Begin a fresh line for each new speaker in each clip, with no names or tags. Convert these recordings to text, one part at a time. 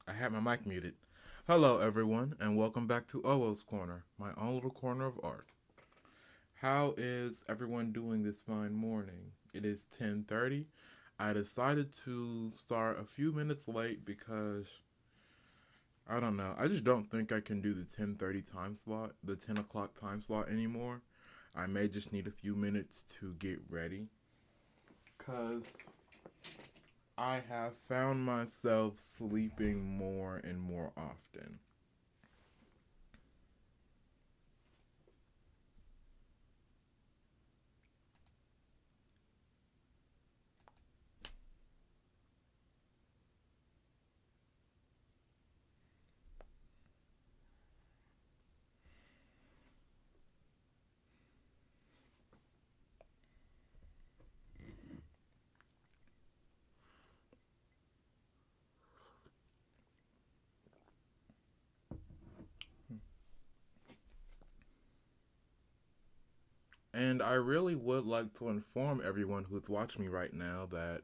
I had my mic muted. Hello, everyone, and welcome back to Owoh's Corner, my own little corner of art. How is everyone doing this fine morning? It is 10:30. I decided to start a few minutes late because I don't know. I just don't think I can do the 10:30 time slot, the 10 o'clock time slot anymore. I may just need a few minutes to get ready because I have found myself sleeping more and more often. And I really would like to inform everyone who's watching me right now that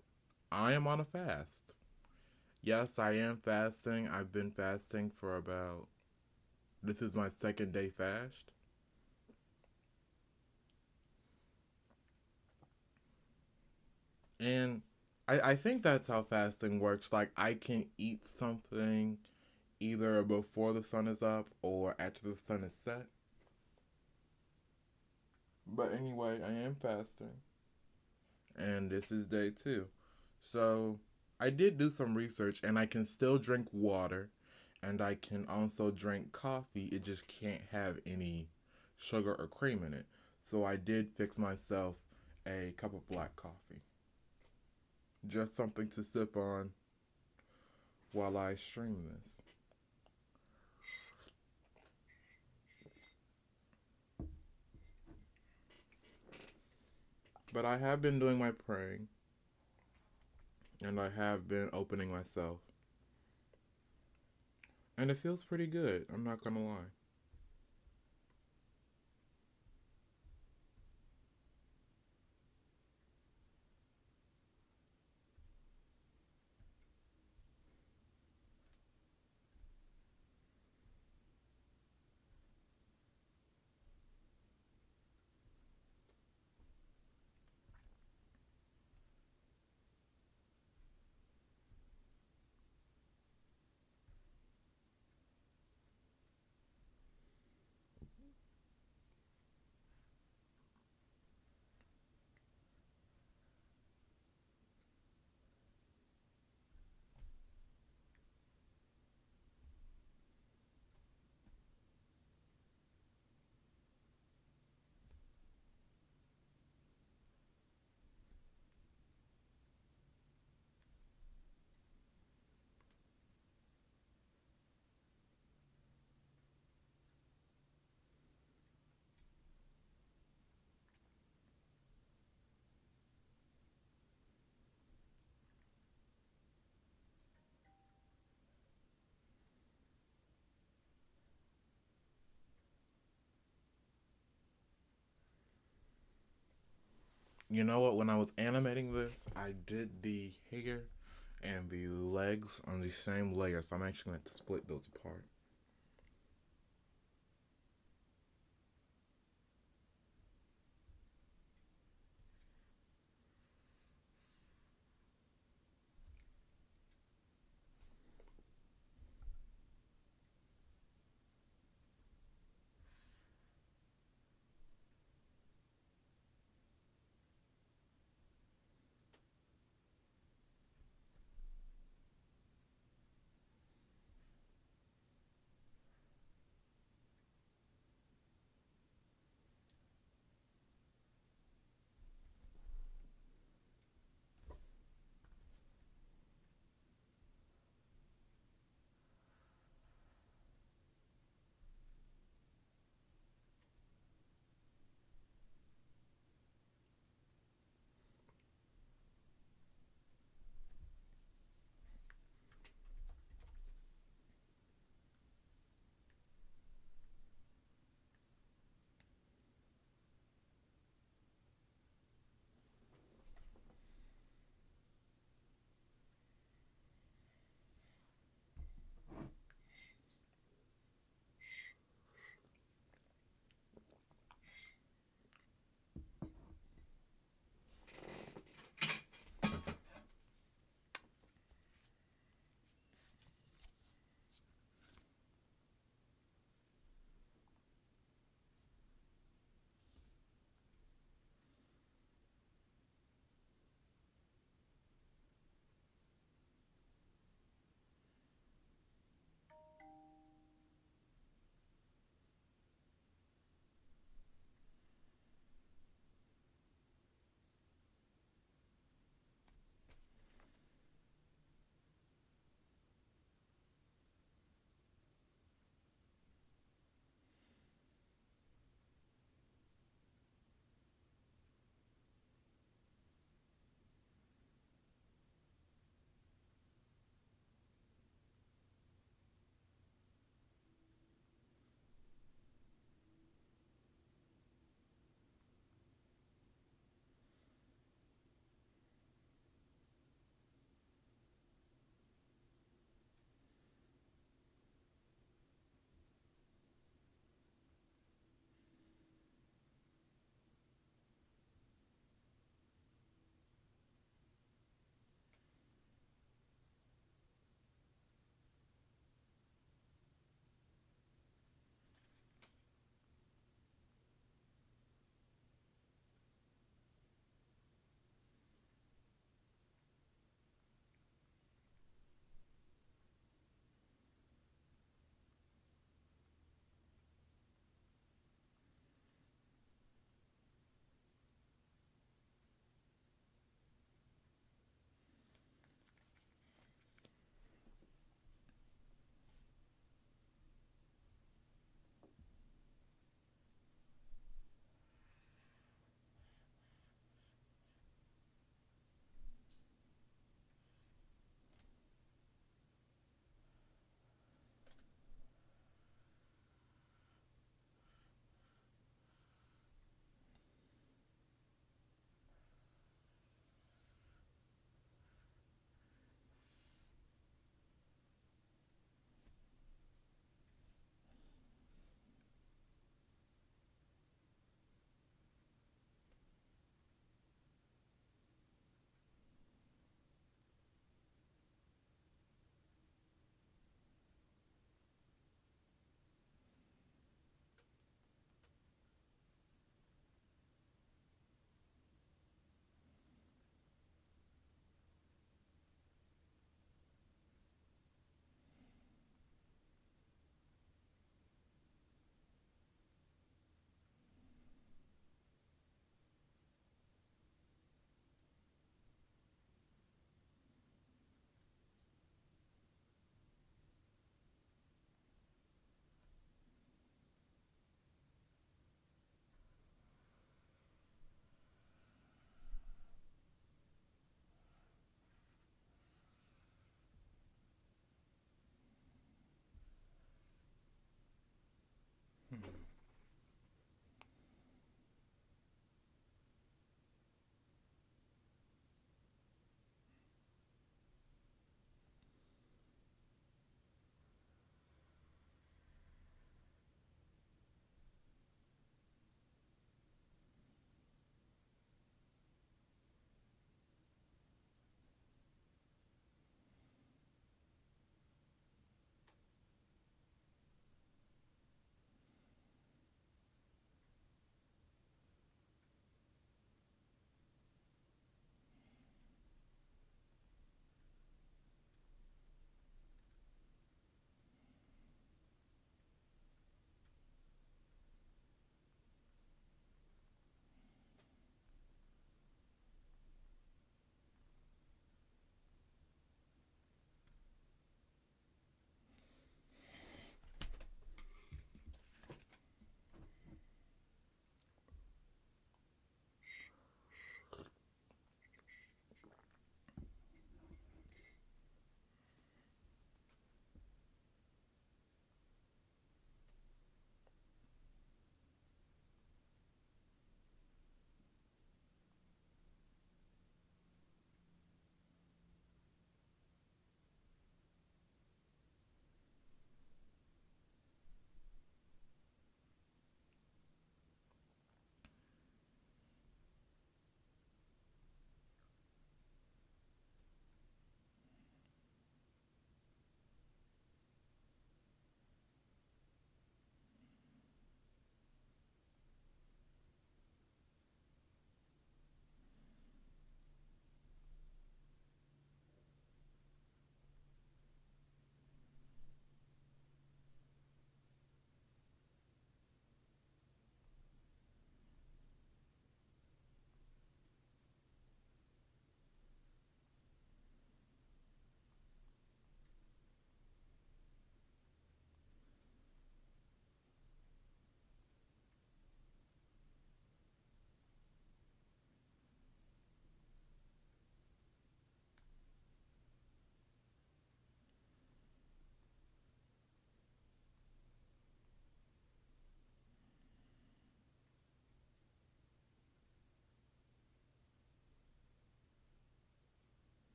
I am on a fast. Yes, I am fasting. I've been fasting for about, this is my second day fast. And I think that's how fasting works. Like, I can eat something either before the sun is up or after the sun is set. But anyway, I am fasting. And this is day two. So I did do some research and I can still drink water and I can also drink coffee. It just can't have any sugar or cream in it. So I did fix myself a cup of black coffee. Just something to sip on while I stream this. But I have been doing my praying and I have been opening myself. And it feels pretty good, I'm not gonna lie. You know what? When I was animating this, I did the hair and the legs on the same layer, so I'm actually going to split those apart.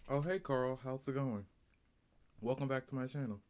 Oh, hey Carl, how's it going? Welcome back to my channel.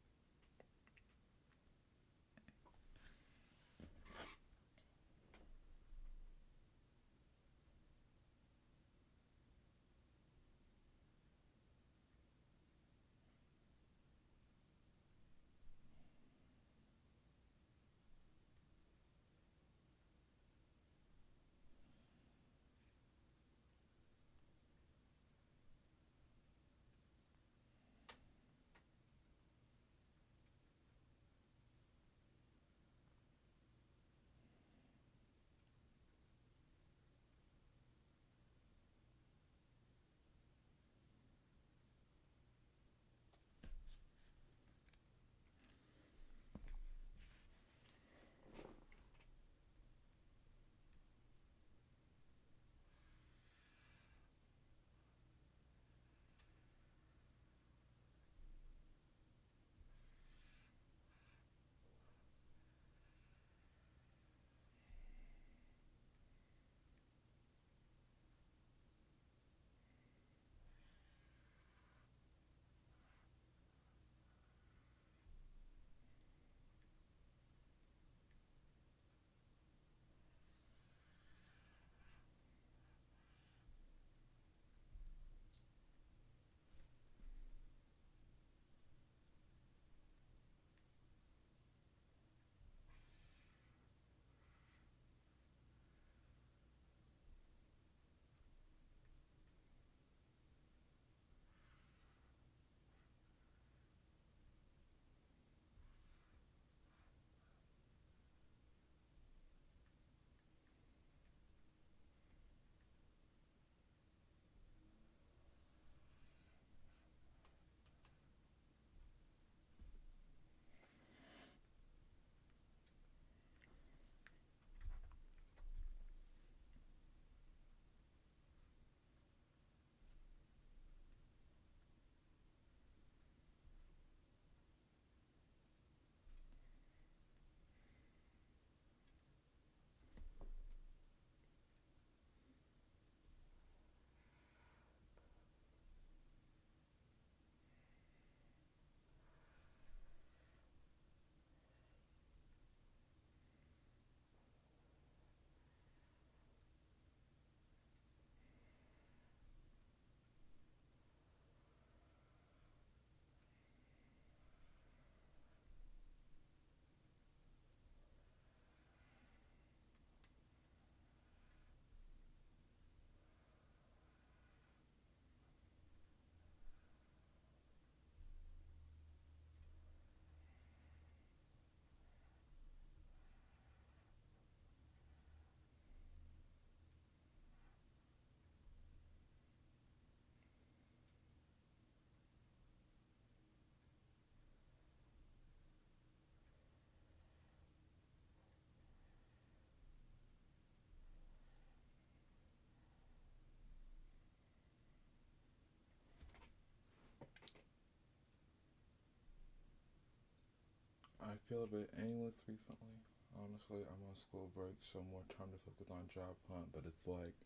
I feel a bit aimless recently. Honestly, I'm on school break, so more time to focus on job hunt, but it's like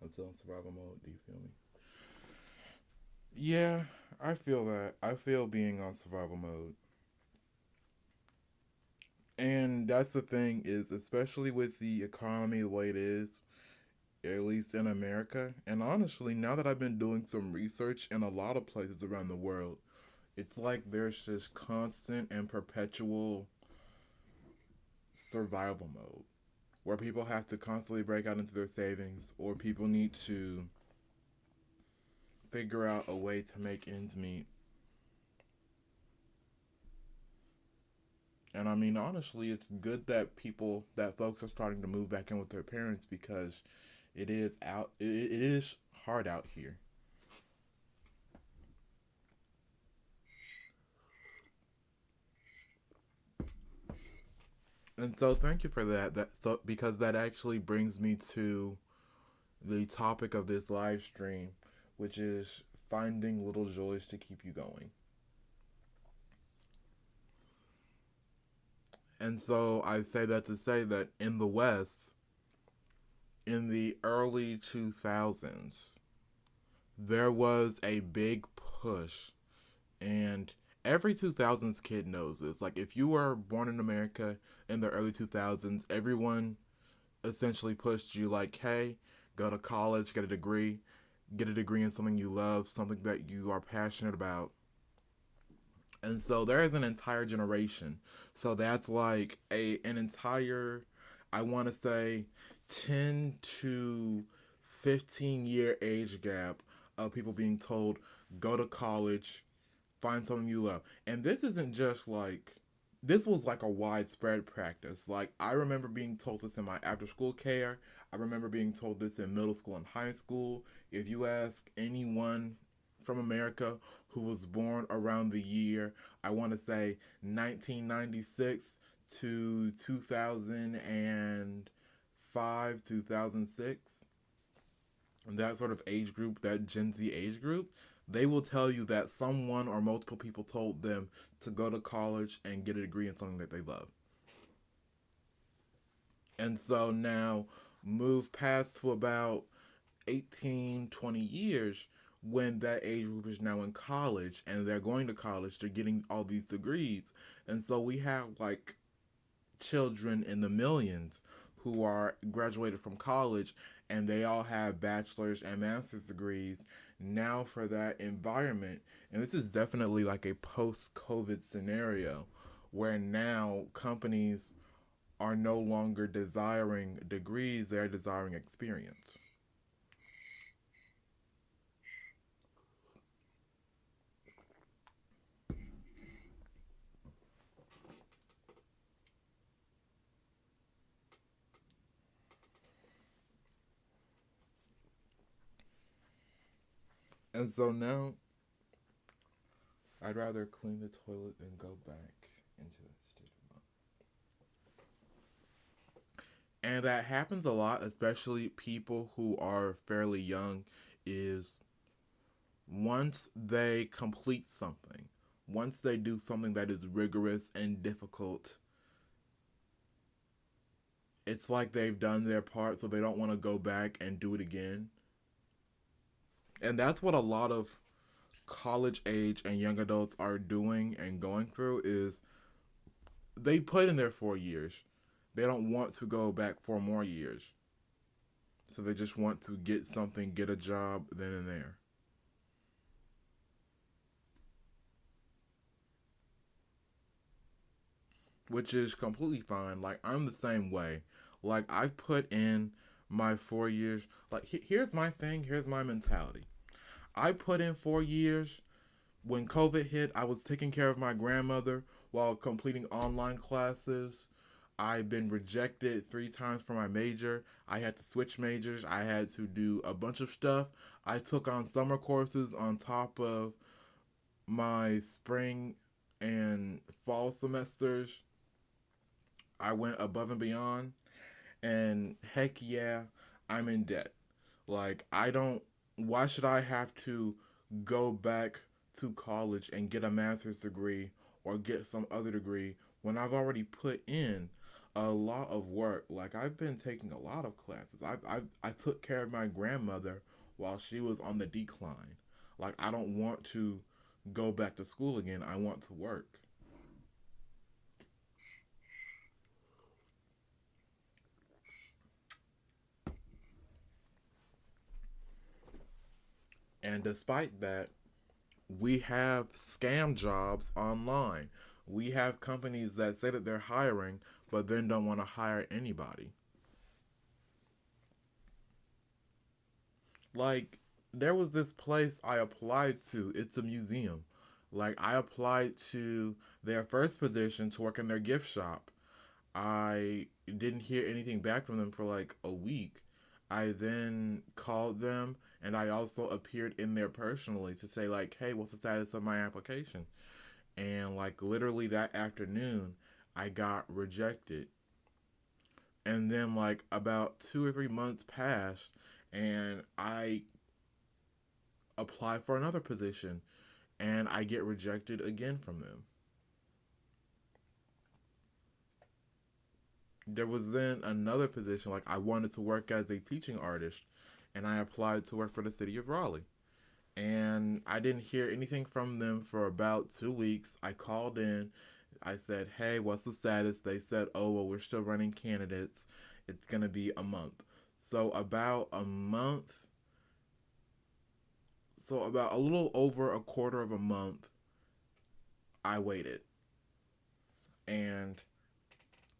I'm still in survival mode. Do you feel me? Yeah, I feel that. I feel being on survival mode. And that's the thing is, especially with the economy the way it is, at least in America, and honestly, now that I've been doing some research in a lot of places around the world, it's like there's just constant and perpetual survival mode where people have to constantly break out into their savings or people need to figure out a way to make ends meet. And I mean, honestly, it's good that folks are starting to move back in with their parents because it is hard out here. And so thank you for that. Because that actually brings me to the topic of this live stream, which is finding little joys to keep you going. And so I say that to say that in the West, in the early 2000s, there was a big push. And every 2000s kid knows this. Like, if you were born in America in the early 2000s, everyone essentially pushed you, like, hey, go to college, get a degree in something you love, something that you are passionate about. And so there is an entire generation. So that's like an entire, I want to say, 10 to 15-year age gap of people being told, go to college, find something you love. And this isn't just like, this was like a widespread practice. Like, I remember being told this in my after school care. I remember being told this in middle school and high school. If you ask anyone from America who was born around the year, I want to say 1996 to 2005, 2006, that sort of age group, that Gen Z age group, they will tell you that someone or multiple people told them to go to college and get a degree in something that they love. And so now, move past to about 18, 20 years, when that age group is now in college and they're going to college, they're getting all these degrees. And so we have like children in the millions who are graduated from college and they all have bachelor's and master's degrees now for that environment. And this is definitely like a post COVID scenario where now companies are no longer desiring degrees, they're desiring experience. And so now I'd rather clean the toilet than go back into that state of mind. And that happens a lot, especially people who are fairly young, is once they complete something, once they do something that is rigorous and difficult, it's like they've done their part, so they don't want to go back and do it again. And that's what a lot of college age and young adults are doing and going through is they put in their 4 years. They don't want to go back 4 more years. So they just want to get something, get a job then and there. Which is completely fine. Like, I'm the same way. Like, I've put in my 4 years. Like, here's my thing, here's my mentality. I put in 4 years. When COVID hit, I was taking care of my grandmother while completing online classes. I've been rejected 3 times for my major. I had to switch majors. I had to do a bunch of stuff. I took on summer courses on top of my spring and fall semesters. I went above and beyond. And heck yeah, I'm in debt. Like, I don't, why should I have to go back to college and get a master's degree or get some other degree when I've already put in a lot of work? Like, I've been taking a lot of classes. I took care of my grandmother while she was on the decline. Like, I don't want to go back to school again. I want to work. And despite that, we have scam jobs online. We have companies that say that they're hiring, but then don't want to hire anybody. Like, there was this place I applied to, it's a museum. Like, I applied to their first position to work in their gift shop. I didn't hear anything back from them for like a week. I then called them and I also appeared in there personally to say like, "Hey, what's the status of my application?" And like literally that afternoon, I got rejected. And then like about 2 or 3 months passed and I apply for another position and I get rejected again from them. There was then another position, like I wanted to work as a teaching artist, and I applied to work for the city of Raleigh. And I didn't hear anything from them for about 2 weeks. I called in. I said, "Hey, what's the status?" They said, "Oh, well, we're still running candidates. It's going to be a month." So, about a month, so about a little over a quarter of a month, I waited. And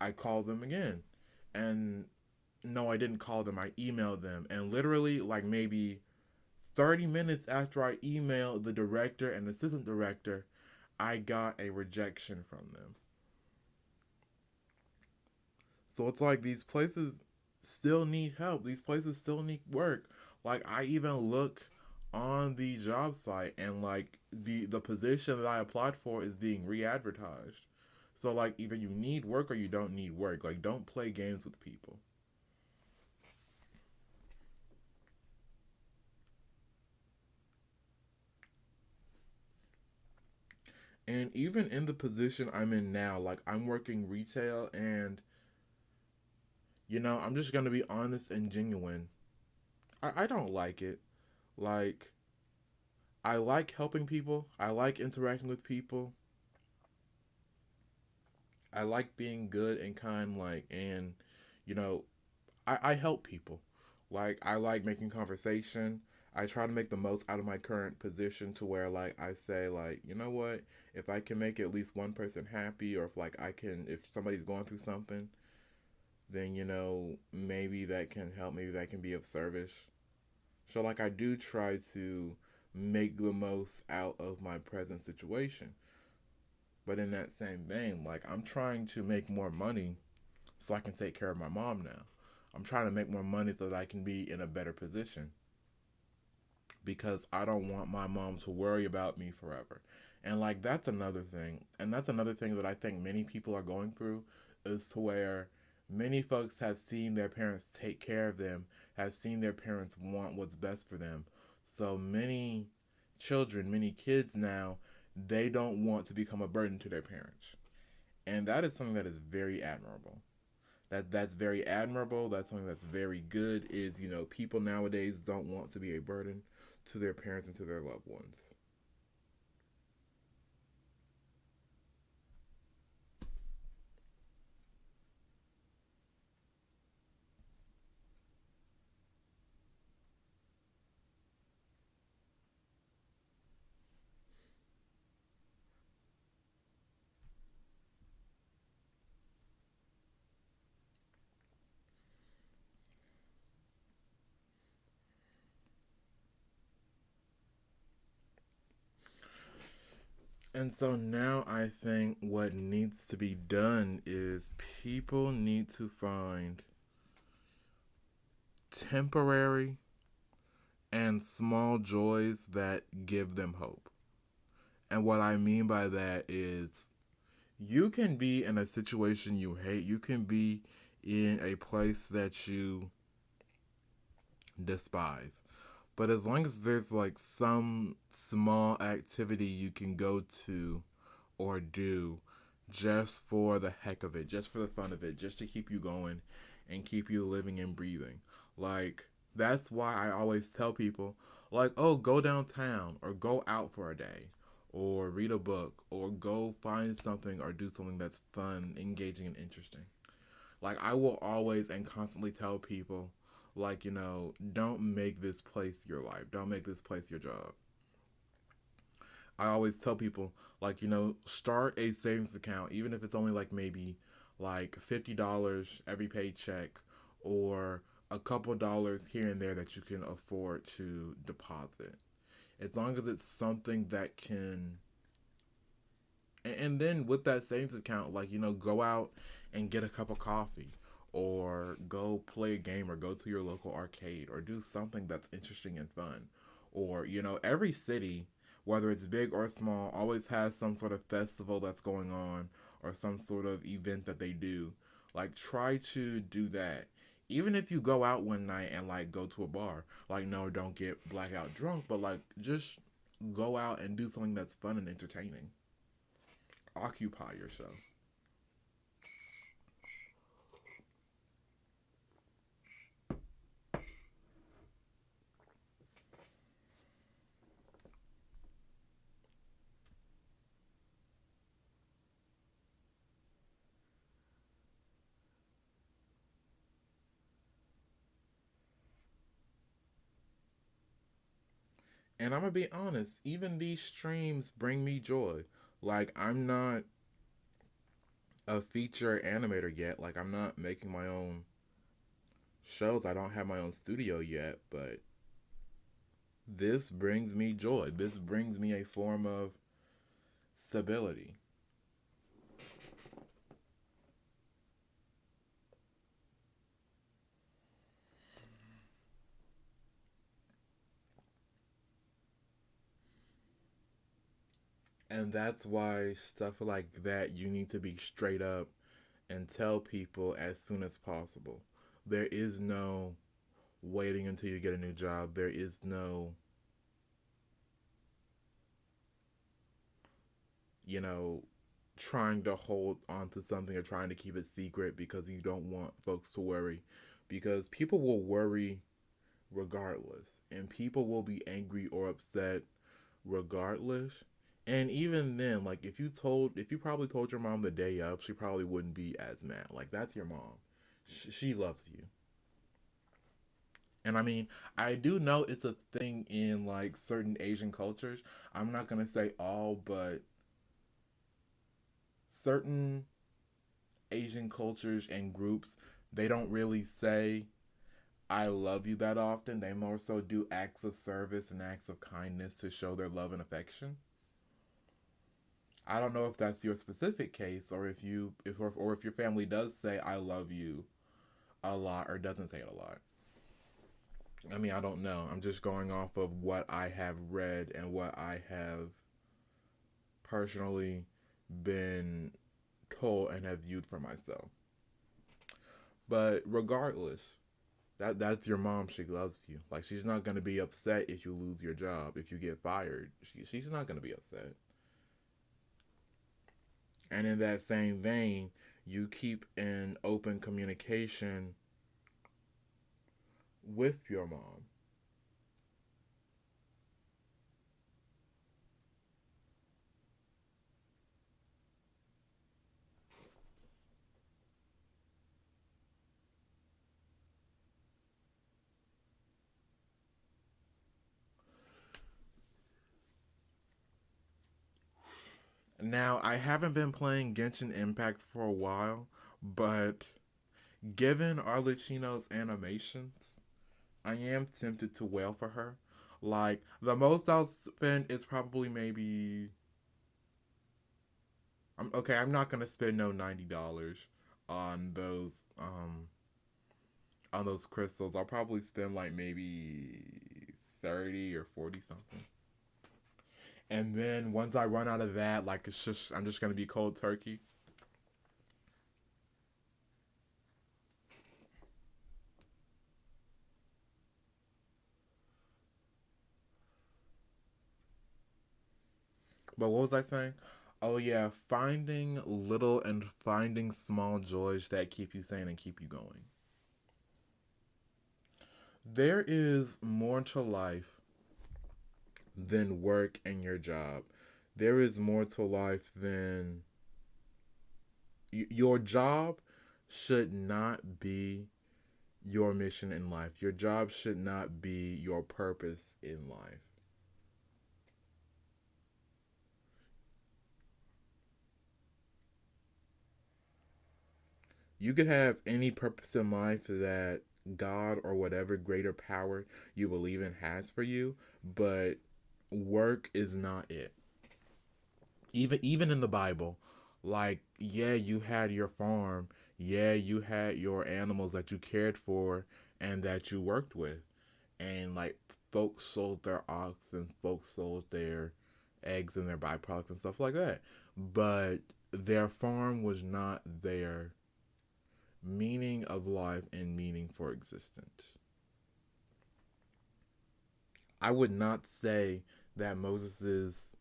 I called them again. And no, I didn't call them. I emailed them. And literally, like maybe 30 minutes after I emailed the director and assistant director, I got a rejection from them. So it's like these places still need help. These places still need work. Like I even look on the job site and like the position that I applied for is being re-advertised. So like either you need work or you don't need work. Like don't play games with people. And even in the position I'm in now, like I'm working retail and I'm just gonna be honest and genuine. I don't like it. Like I like helping people. I like interacting with people. I like being good and kind, like, and you know, I help people. Like, I like making conversation. I try to make the most out of my current position to where, like, I say, like, you know what? If I can make at least one person happy, or if, like, if somebody's going through something, then, maybe that can help. Maybe that can be of service. So, like, I do try to make the most out of my present situation. But in that same vein, like, I'm trying to make more money so I can take care of my mom now. I'm trying to make more money so that I can be in a better position because I don't want my mom to worry about me forever. And like that's another thing. And that's another thing that I think many people are going through is to where many folks have seen their parents take care of them, have seen their parents want what's best for them. So many children, many kids now, they don't want to become a burden to their parents. And that is something that is very admirable. That's very admirable. That's something that's very good. Is people nowadays don't want to be a burden to their parents and to their loved ones. And so now I think what needs to be done is people need to find temporary and small joys that give them hope. And what I mean by that is you can be in a situation you hate. You can be in a place that you despise. But as long as there's like some small activity you can go to or do just for the heck of it, just for the fun of it, just to keep you going and keep you living and breathing. Like, that's why I always tell people, like, oh, go downtown or go out for a day or read a book or go find something or do something that's fun, engaging, and interesting. Like I will always and constantly tell people, like, don't make this place your life. Don't make this place your job. I always tell people, like, start a savings account, even if it's only like maybe like $50 every paycheck or a couple dollars here and there that you can afford to deposit. As long as it's something that can and then with that savings account, like, go out and get a cup of coffee or go play a game or go to your local arcade or do something that's interesting and fun. Or, every city, whether it's big or small, always has some sort of festival that's going on or some sort of event that they do. Like, try to do that. Even if you go out one night and, like, go to a bar, like, no, don't get blackout drunk, but, like, just go out and do something that's fun and entertaining. Occupy yourself. And I'm gonna be honest, even these streams bring me joy. Like, I'm not a feature animator yet. Like, I'm not making my own shows. I don't have my own studio yet, but this brings me joy. This brings me a form of stability. And that's why stuff like that, you need to be straight up and tell people as soon as possible. There is no waiting until you get a new job. There is no, you know, trying to hold on to something or trying to keep it secret because you don't want folks to worry. Because people will worry regardless, and people will be angry or upset regardless. And even then, like, if you probably told your mom the day of, she probably wouldn't be as mad. Like, that's your mom. She loves you. And I mean, I do know it's a thing in like certain Asian cultures. I'm not gonna say all, but certain Asian cultures and groups, they don't really say I love you that often. They more so do acts of service and acts of kindness to show their love and affection. I don't know if that's your specific case, or if your family does say I love you a lot or doesn't say it a lot. I mean, I don't know. I'm just going off of what I have read and what I have personally been told and have viewed for myself. But regardless, that's your mom. She loves you. Like, she's not gonna be upset if you lose your job, if you get fired. She's not gonna be upset. And in that same vein, you keep in open communication with your mom. Now, I haven't been playing Genshin Impact for a while, but given Arlecchino's animations, I am tempted to wail for her. Like, the most I'll spend is probably maybe. I'm not gonna spend no $90 on those crystals. I'll probably spend like maybe 30 or 40 something. And then once I run out of that, like, I'm just gonna be cold turkey. But what was I saying? Oh yeah, finding little and finding small joys that keep you sane and keep you going. There is more to life than work and your job. There is more to life than your job should not be your mission in life. Your job should not be your purpose in life. You could have any purpose in life that God or whatever greater power you believe in has for you, but work is not it. Even in the Bible, like, yeah, you had your farm, yeah, you had your animals that you cared for and that you worked with, and like, folks sold their ox and folks sold their eggs and their byproducts and stuff like that, but their farm was not their meaning of life and meaning for existence. I would not say that Moses's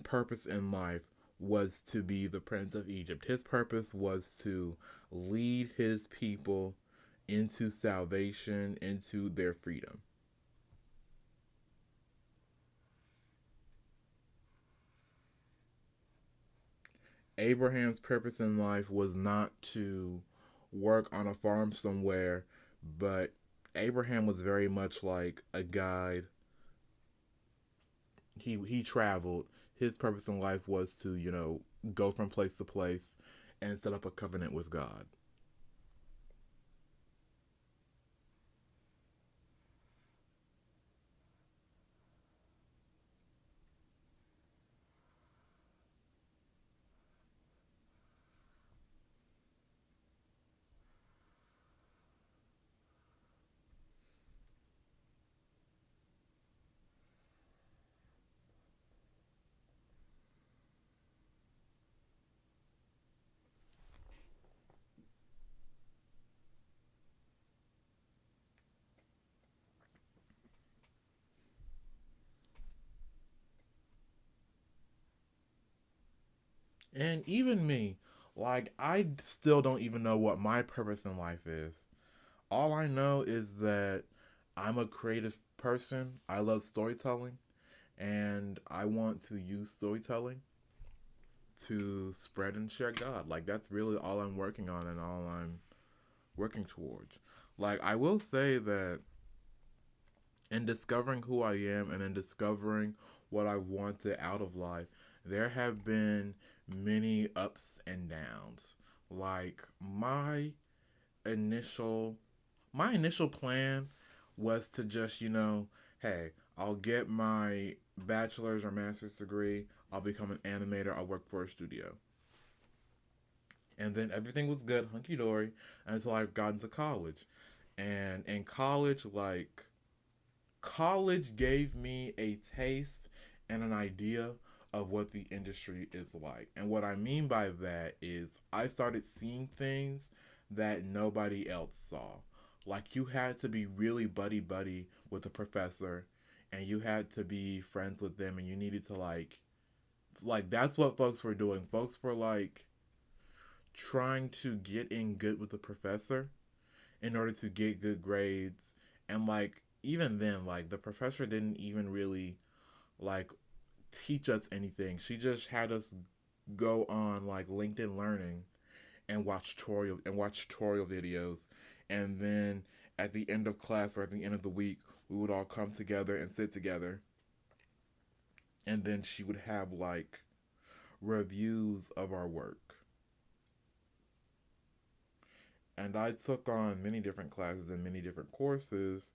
purpose in life was to be the prince of Egypt. His purpose was to lead his people into salvation, into their freedom. Abraham's purpose in life was not to work on a farm somewhere, but Abraham was very much like a guide. He traveled. His purpose in life was to, go from place to place and set up a covenant with God. And even me, like, I still don't even know what my purpose in life is. All I know is that I'm a creative person. I love storytelling, and I want to use storytelling to spread and share God. Like, that's really all I'm working on and all I'm working towards. Like, I will say that in discovering who I am and in discovering what I wanted out of life, there have been many ups and downs. Like, initial my initial plan was to just, hey, I'll get my bachelor's or master's degree, I'll become an animator, I'll work for a studio. And then everything was good, hunky dory, until I got into college. And in college, like, college gave me a taste and an idea of what the industry is like. And what I mean by that is I started seeing things that nobody else saw. Like, you had to be really buddy buddy with a professor, and you had to be friends with them, and you needed to like that's what folks were doing. Folks were like trying to get in good with the professor in order to get good grades. And like, even then, like, the professor didn't even really like teach us anything. She just had us go on like LinkedIn Learning and watch tutorial videos, and then at the end of class or at the end of the week, we would all come together and sit together, and then she would have like reviews of our work. And I took on many different classes and many different courses,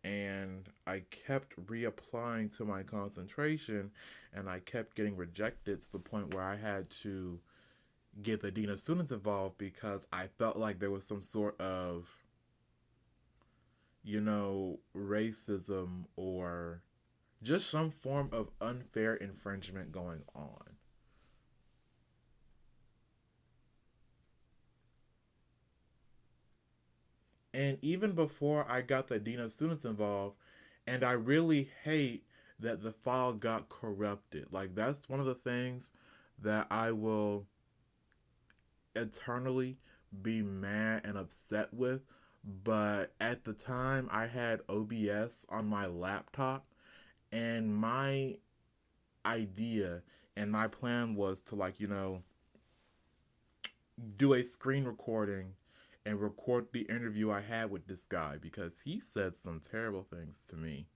and I kept reapplying to my concentration, and I kept getting rejected to the point where I had to get the dean of students involved because I felt like there was some sort of, racism or just some form of unfair infringement going on. And even before I got the dean of students involved, and I really hate that the file got corrupted. Like, that's one of the things that I will eternally be mad and upset with. But at the time, I had OBS on my laptop, and my idea and my plan was to, like, do a screen recording and record the interview I had with this guy because he said some terrible things to me.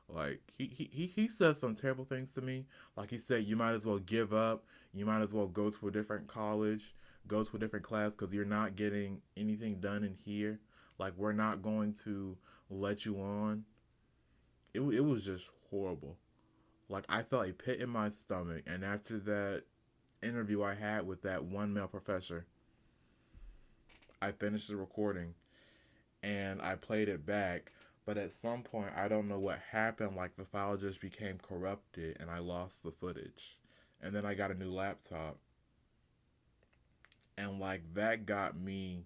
Like, he said some terrible things to me. Like, he said, you might as well give up. You might as well go to a different college, go to a different class because you're not getting anything done in here. Like, we're not going to let you on. It was just horrible. Like, I felt a pit in my stomach. And after that interview I had with that one male professor, I finished the recording and I played it back. But at some point, I don't know what happened. Like, the file just became corrupted and I lost the footage. And then I got a new laptop. And, like, that got me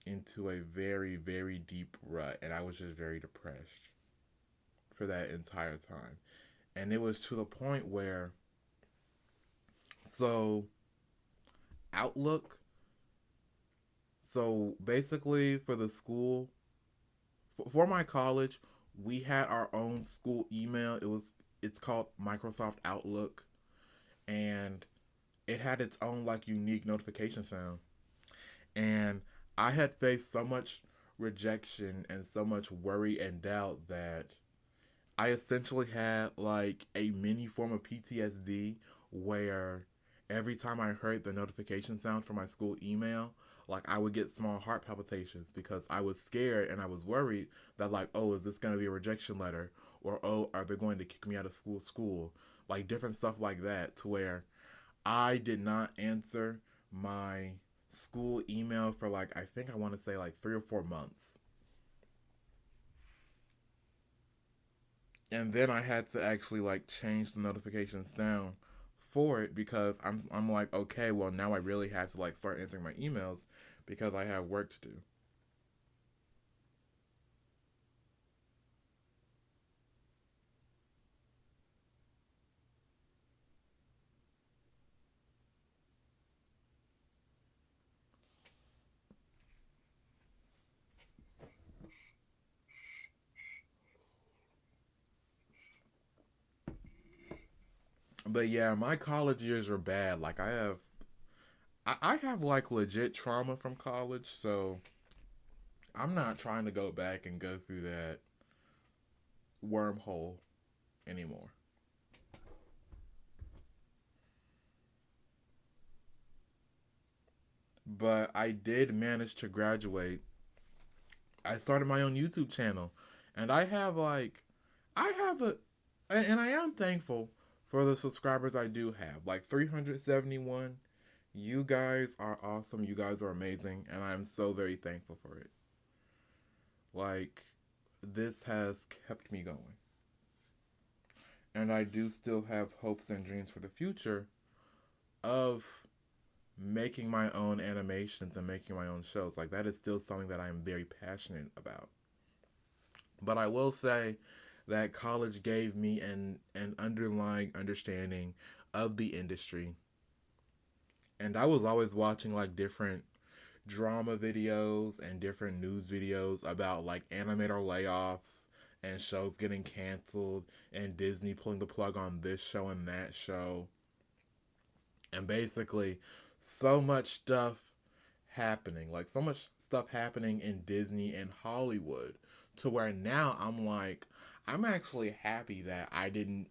into a very, very deep rut. And I was just very depressed for that entire time. And it was to the point where, so, Outlook, so basically for the school, for my college, we had our own school email. It's called Microsoft Outlook, and it had its own like unique notification sound. And I had faced so much rejection and so much worry and doubt that I essentially had like a mini form of PTSD where every time I heard the notification sound from my school email, like I would get small heart palpitations because I was scared and I was worried that like, oh, is this going to be a rejection letter? Or oh, are they going to kick me out of school? Like different stuff like that to where I did not answer my school email for like I think I want to say like 3 or 4 months. And then I had to actually like change the notification sound for it because I'm like, okay, well now I really have to like start answering my emails because I have work to do. But yeah, my college years are bad. Like I have like legit trauma from college, so I'm not trying to go back and go through that wormhole anymore. But I did manage to graduate. I started my own YouTube channel, and I have a, and I am thankful for the subscribers I do have. Like 371. You guys are awesome. You guys are amazing, and I'm so very thankful for it. Like, this has kept me going. And I do still have hopes and dreams for the future of making my own animations and making my own shows. Like, that is still something that I'm very passionate about. But I will say that college gave me an underlying understanding of the industry. And I was always watching like different drama videos and different news videos about like animator layoffs and shows getting canceled and Disney pulling the plug on this show and that show. And basically, so much stuff happening, like so much stuff happening in Disney and Hollywood, to where now I'm like, I'm actually happy that I didn't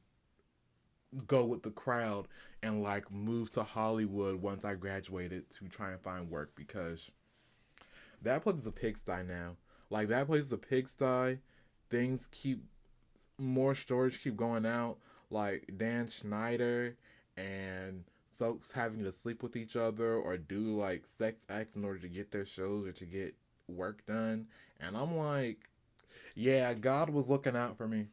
go with the crowd and like move to Hollywood once I graduated to try and find work because that place is a pigsty now. Like that place is a pigsty. Things keep more stories keep going out. Like Dan Schneider and folks having to sleep with each other or do like sex acts in order to get their shows or to get work done. And I'm like, yeah, God was looking out for me.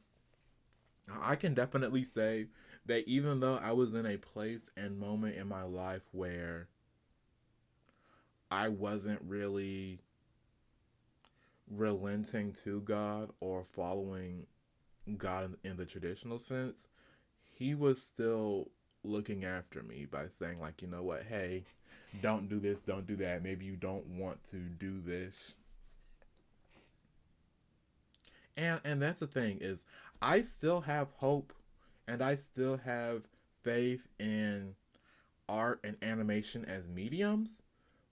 I can definitely say that even though I was in a place and moment in my life where I wasn't really relenting to God or following God in the traditional sense, He was still looking after me by saying, like, you know what, hey, don't do this, don't do that. Maybe you don't want to do this. And that's the thing is I still have hope and I still have faith in art and animation as mediums,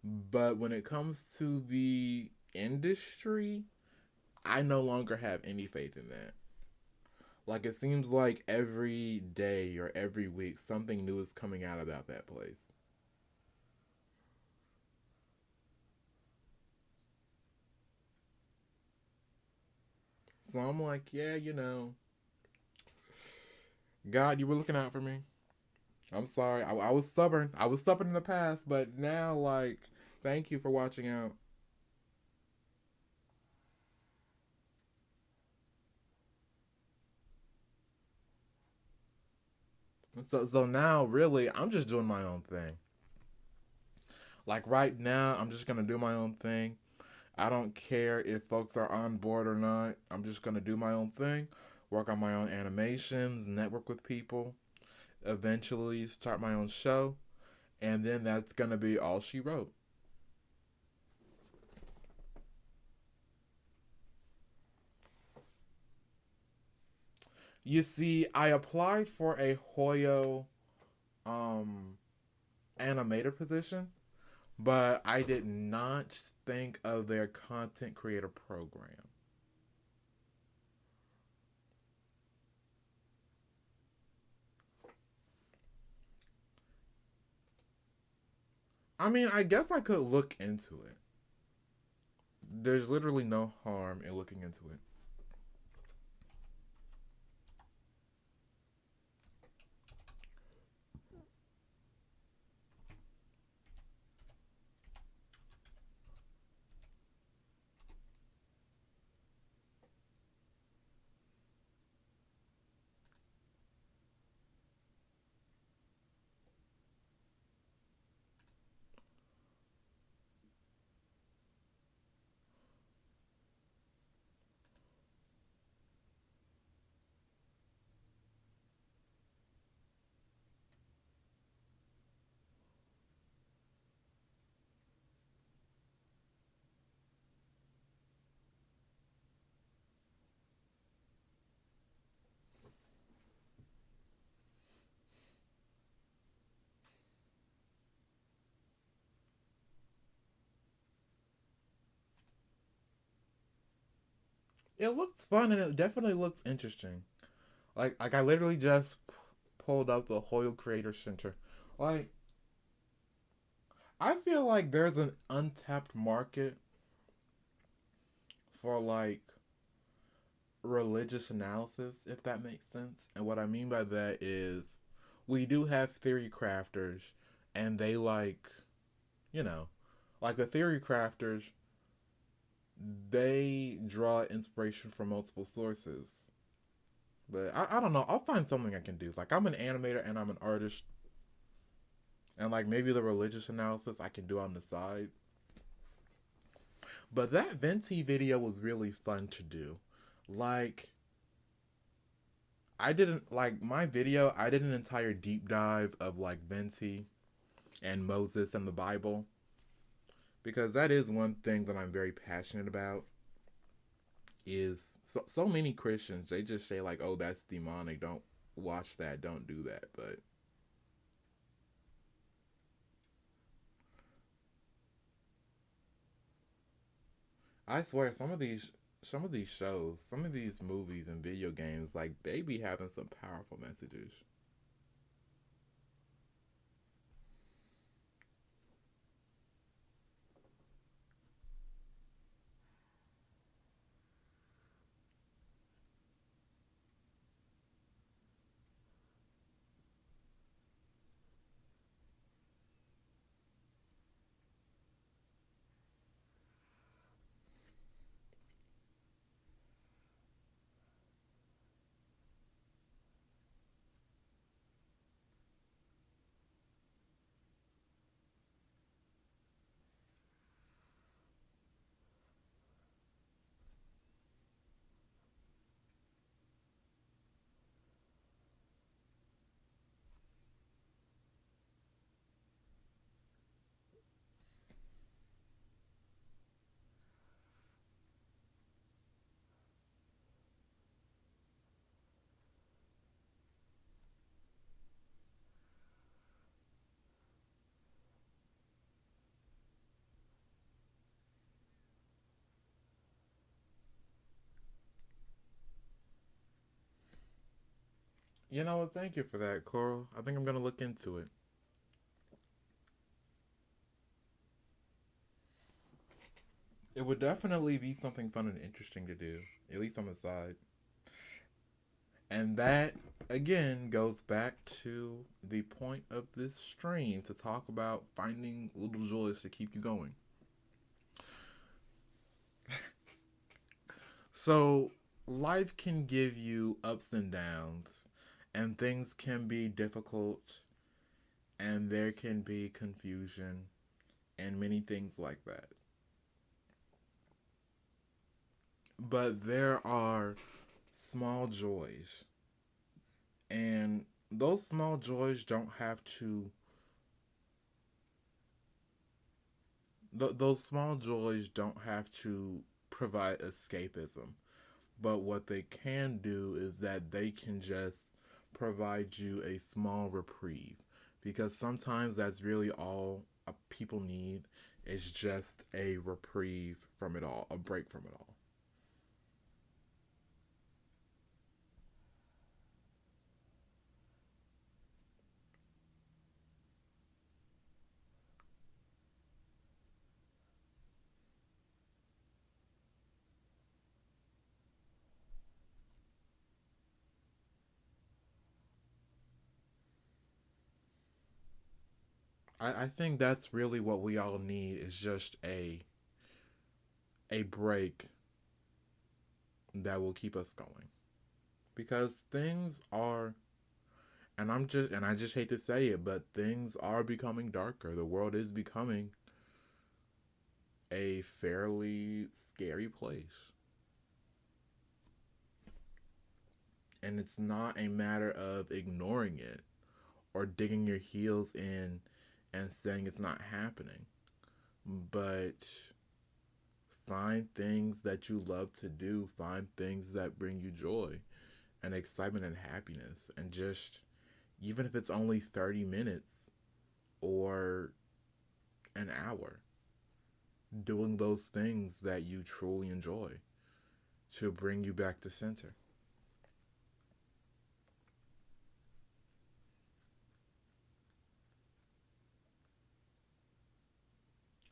but when it comes to the industry, I no longer have any faith in that. Like it seems like every day or every week something new is coming out about that place. So I'm like, yeah, God, you were looking out for me. I'm sorry. I was stubborn. I was stubborn in the past, but now, like, thank you for watching out. So now, really, I'm just doing my own thing. Like right now, I'm just gonna do my own thing. I don't care if folks are on board or not. I'm just gonna do my own thing, work on my own animations, network with people, eventually start my own show, and then that's gonna be all she wrote. You see, I applied for a Hoyo um animator position, but I did not think of their content creator program? I mean, I guess I could look into it. There's literally no harm in looking into it. It looks fun and it definitely looks interesting. Like I literally just pulled up the Hoyle Creator Center. Like I feel like there's an untapped market for like religious analysis, if that makes sense. And what I mean by that is we do have theory crafters and they you know, like the theory crafters, they draw inspiration from multiple sources. But I don't know. I'll find something I can do. Like I'm an animator and I'm an artist, and like maybe the religious analysis I can do on the side. But that Venti video was really fun to do. Like I didn't like my video. I did an entire deep dive of like Venti and Moses and the Bible because that is one thing that I'm very passionate about. Is so many Christians they just say like, oh, that's demonic. Don't watch that. Don't do that. But I swear, some of these shows, some of these movies and video games, like they be having some powerful messages. You know what? Thank you for that, Coral. I think I'm gonna look into it. It would definitely be something fun and interesting to do, at least on the side. And that again goes back to the point of this stream to talk about finding little joys to keep you going. So, life can give you ups and downs, and things can be difficult, and there can be confusion, and many things like that. But there are small joys, and those small joys don't have to. Those small joys don't have to provide escapism. But what they can do is that they can just provide you a small reprieve. Because sometimes that's really all people need It's just a reprieve from it all, a break from it all. I think that's really what we all need is just a break that will keep us going. Because things are, and I just hate to say it, but things are becoming darker. The world is becoming a fairly scary place. And it's not a matter of ignoring it or digging your heels in and saying it's not happening, but find things that you love to do, find things that bring you joy and excitement and happiness, and just, even if it's only 30 minutes or an hour, doing those things that you truly enjoy to bring you back to center.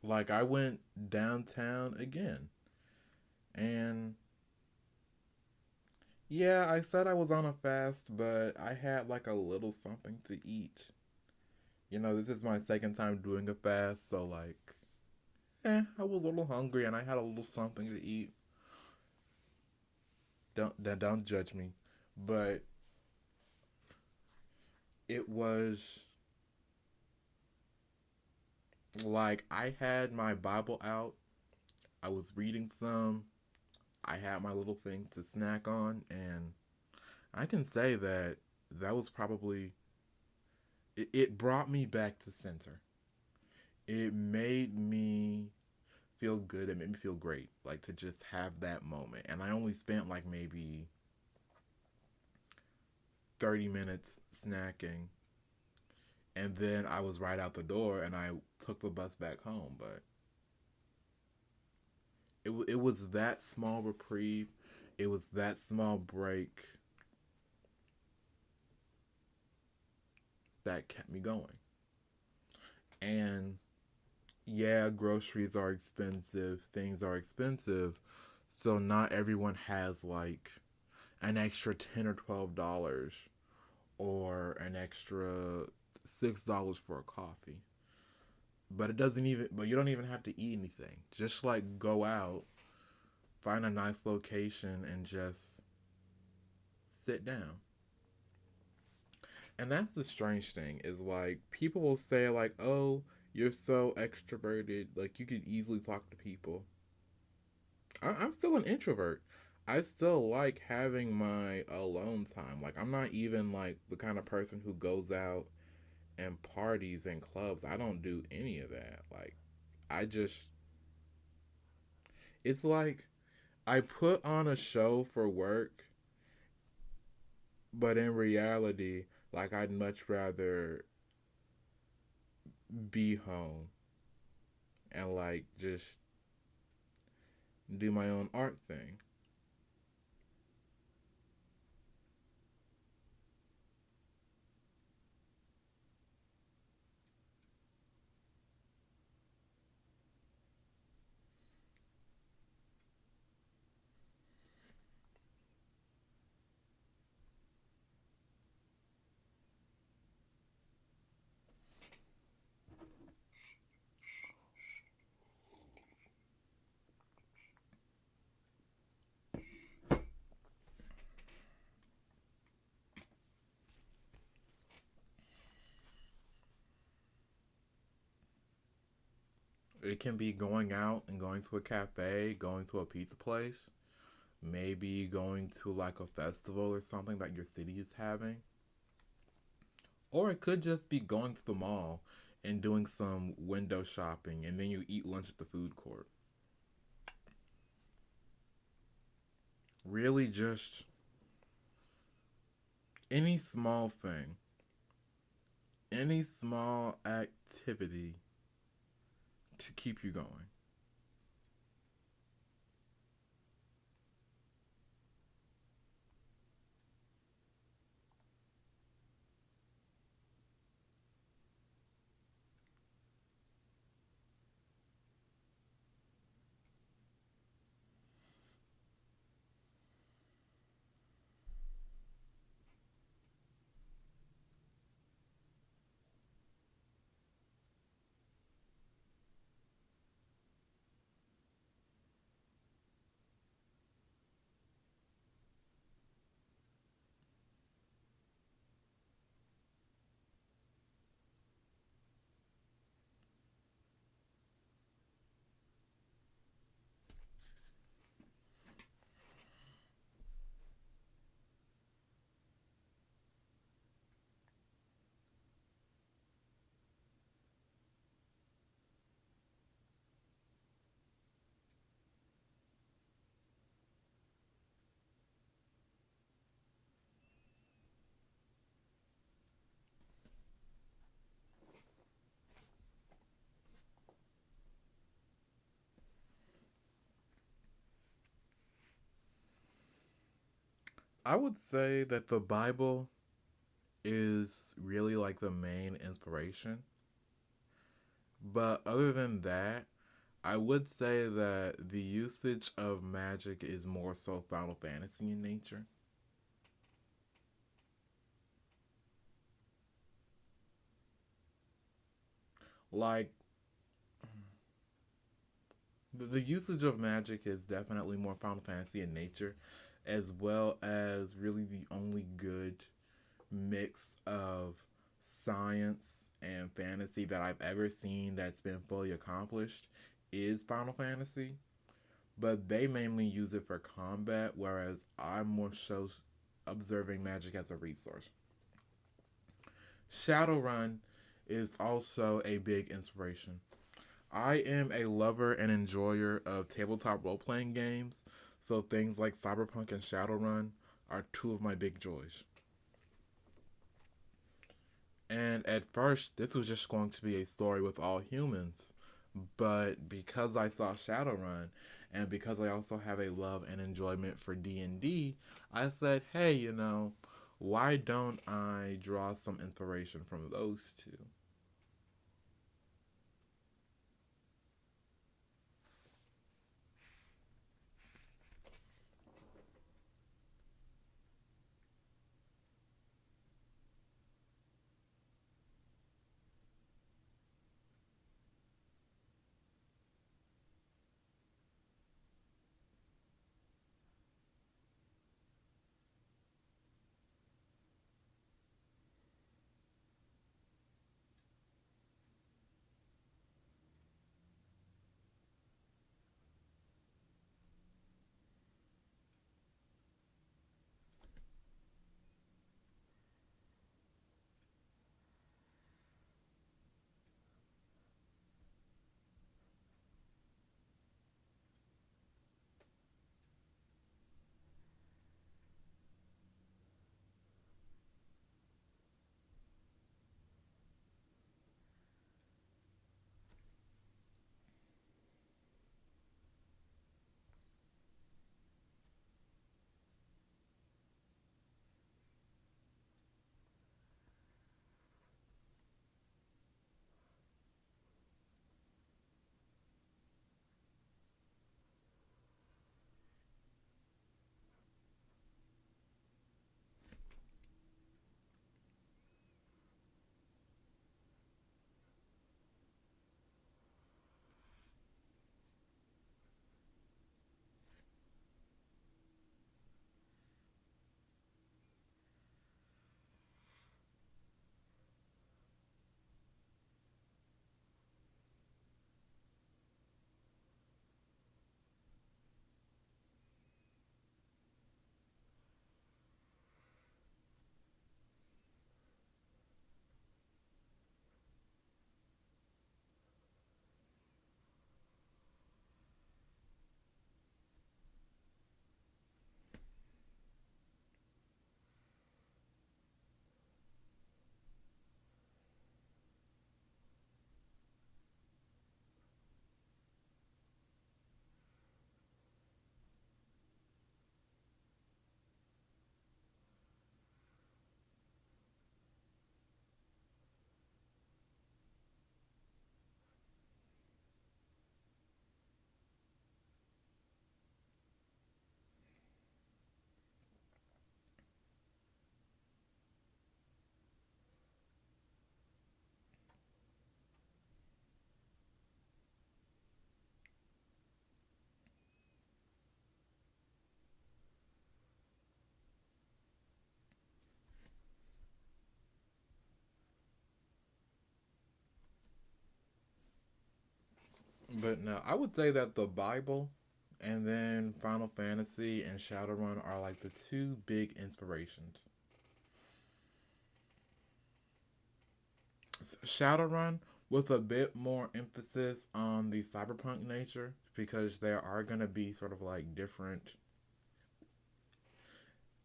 Like, I went downtown again, and yeah, I said I was on a fast, but I had like a little something to eat. This is my second time doing a fast, so like, I was a little hungry and I had a little something to eat. Don't judge me, but it was like I had my Bible out. I was reading some. I had my little thing to snack on, and I can say that that was probably it brought me back to center. It made me feel good. It made me feel great, like to just have that moment. And I only spent like maybe 30 minutes snacking, and then I was right out the door, and I took the bus back home. But it was that small reprieve, it was that small break that kept me going. And yeah, groceries are expensive, things are expensive, so not everyone has like an extra $10 or $12 or an extra $6 for a coffee. But you don't even have to eat anything. Just like go out, find a nice location, and just sit down. And that's the strange thing is like people will say like, "Oh, you're so extroverted, like you could easily talk to people." I'm still an introvert. I still like having my alone time. Like I'm not even like the kind of person who goes out and parties and clubs. I don't do any of that. Like I just it's like I put on a show for work, but in reality, like I'd much rather be home and like just do my own art thing. It can be going out and going to a cafe, going to a pizza place, maybe going to like a festival or something that your city is having. Or it could just be going to the mall and doing some window shopping and then you eat lunch at the food court. Really, just any small thing, any small activity to keep you going? I would say that the Bible is really like the main inspiration. But other than that, I would say that the usage of magic is more so Final Fantasy in nature. Like, the usage of magic is definitely more Final Fantasy in nature, as well as really the only good mix of science and fantasy that I've ever seen that's been fully accomplished is Final Fantasy. But they mainly use it for combat, whereas I'm more so observing magic as a resource. Shadowrun is also a big inspiration. I am a lover and enjoyer of tabletop role playing games, so things like Cyberpunk and Shadowrun are two of my big joys. And at first, this was just going to be a story with all humans. But because I saw Shadowrun, and because I also have a love and enjoyment for D&D, I said, hey, why don't I draw some inspiration from those two? But no, I would say that the Bible and then Final Fantasy and Shadowrun are like the two big inspirations. Shadowrun with a bit more emphasis on the cyberpunk nature because there are going to be sort of like different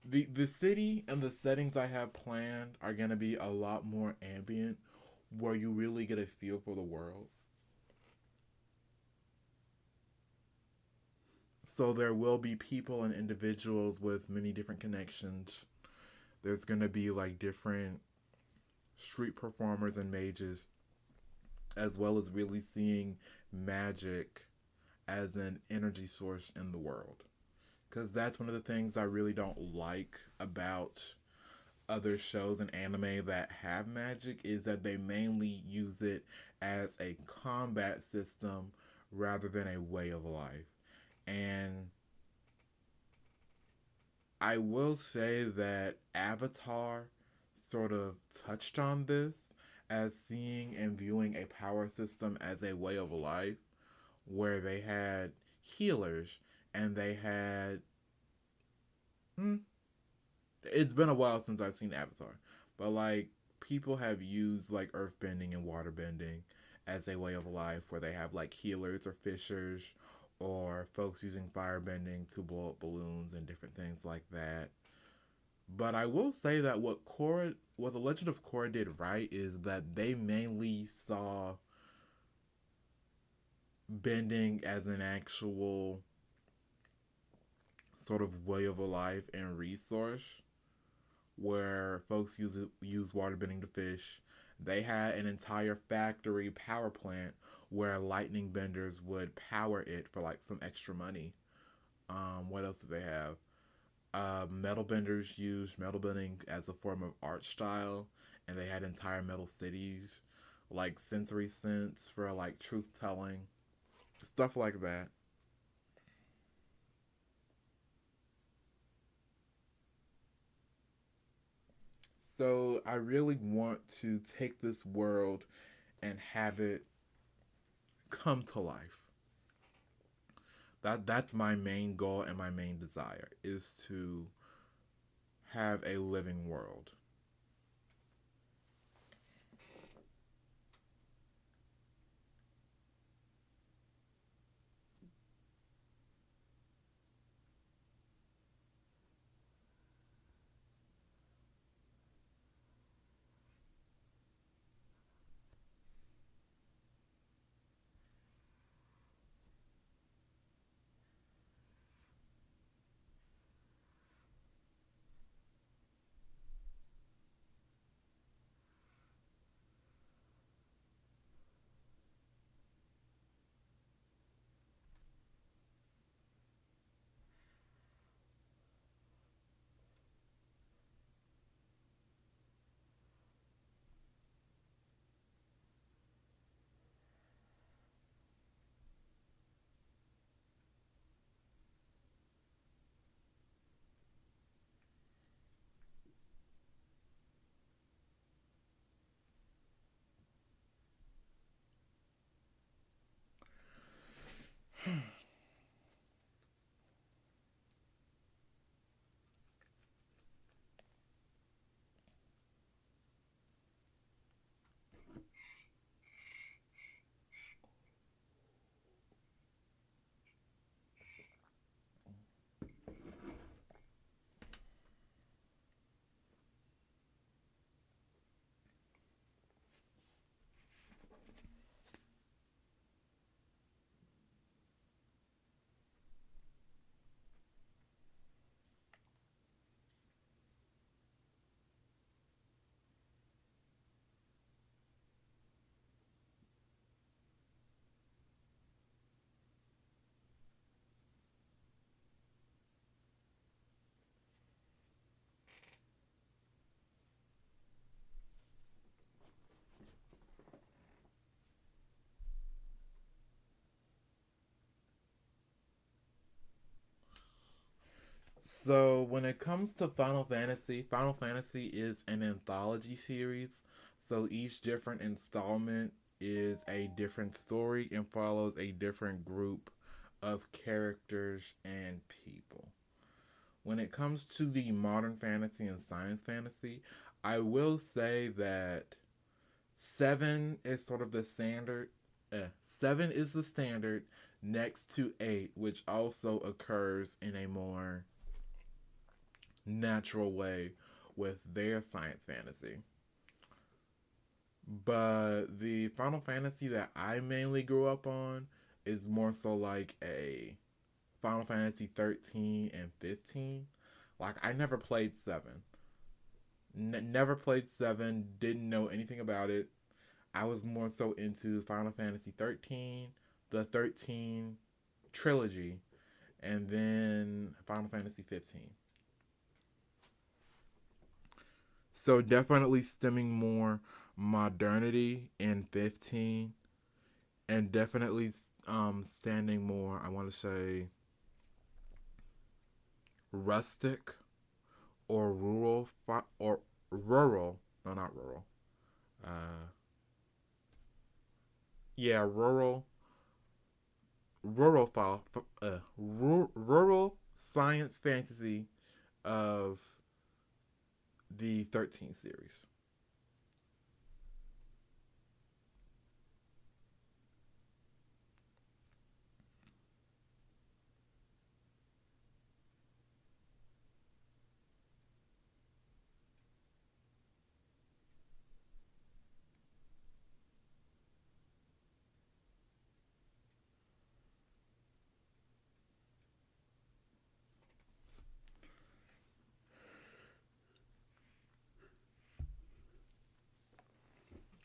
the city and the settings I have planned are going to be a lot more ambient where you really get a feel for the world. So there will be people and individuals with many different connections. There's going to be like different street performers and mages, as well as really seeing magic as an energy source in the world. Because that's one of the things I really don't like about other shows and anime that have magic is that they mainly use it as a combat system rather than a way of life. And I will say that Avatar sort of touched on this as seeing and viewing a power system as a way of life where they had healers and they had. Hmm, it's been a while since I've seen Avatar, but like people have used like earthbending and waterbending as a way of life where they have like healers or fishers or folks using firebending to blow up balloons and different things like that. But I will say that what the Legend of Korra did right is that they mainly saw bending as an actual sort of way of a life and resource where folks use water bending to fish. They had an entire factory power plant where lightning benders would power it for like some extra money. What else did they have? Metal benders used metal bending as a form of art style, and they had entire metal cities, like sensory sense for like truth telling, stuff like that. So I really want to take this world and have it come to life. That's my main goal and my main desire is to have a living world. So when it comes to Final Fantasy is an anthology series. So each different installment is a different story and follows a different group of characters and people. When it comes to the modern fantasy and science fantasy, I will say that seven is sort of the standard. Seven is the standard next to eight, which also occurs in a more natural way with their science fantasy. But the Final Fantasy that I mainly grew up on is more so like a Final Fantasy 13 and 15. Like, I never played 7. Never played 7, didn't know anything about it. I was more so into Final Fantasy 13, the 13 trilogy, and then Final Fantasy 15. So definitely stemming more modernity in 15, and definitely standing more, I want to say, rustic or rural, or rural, no, not rural. Uh, yeah, rural science fantasy of the 13 series.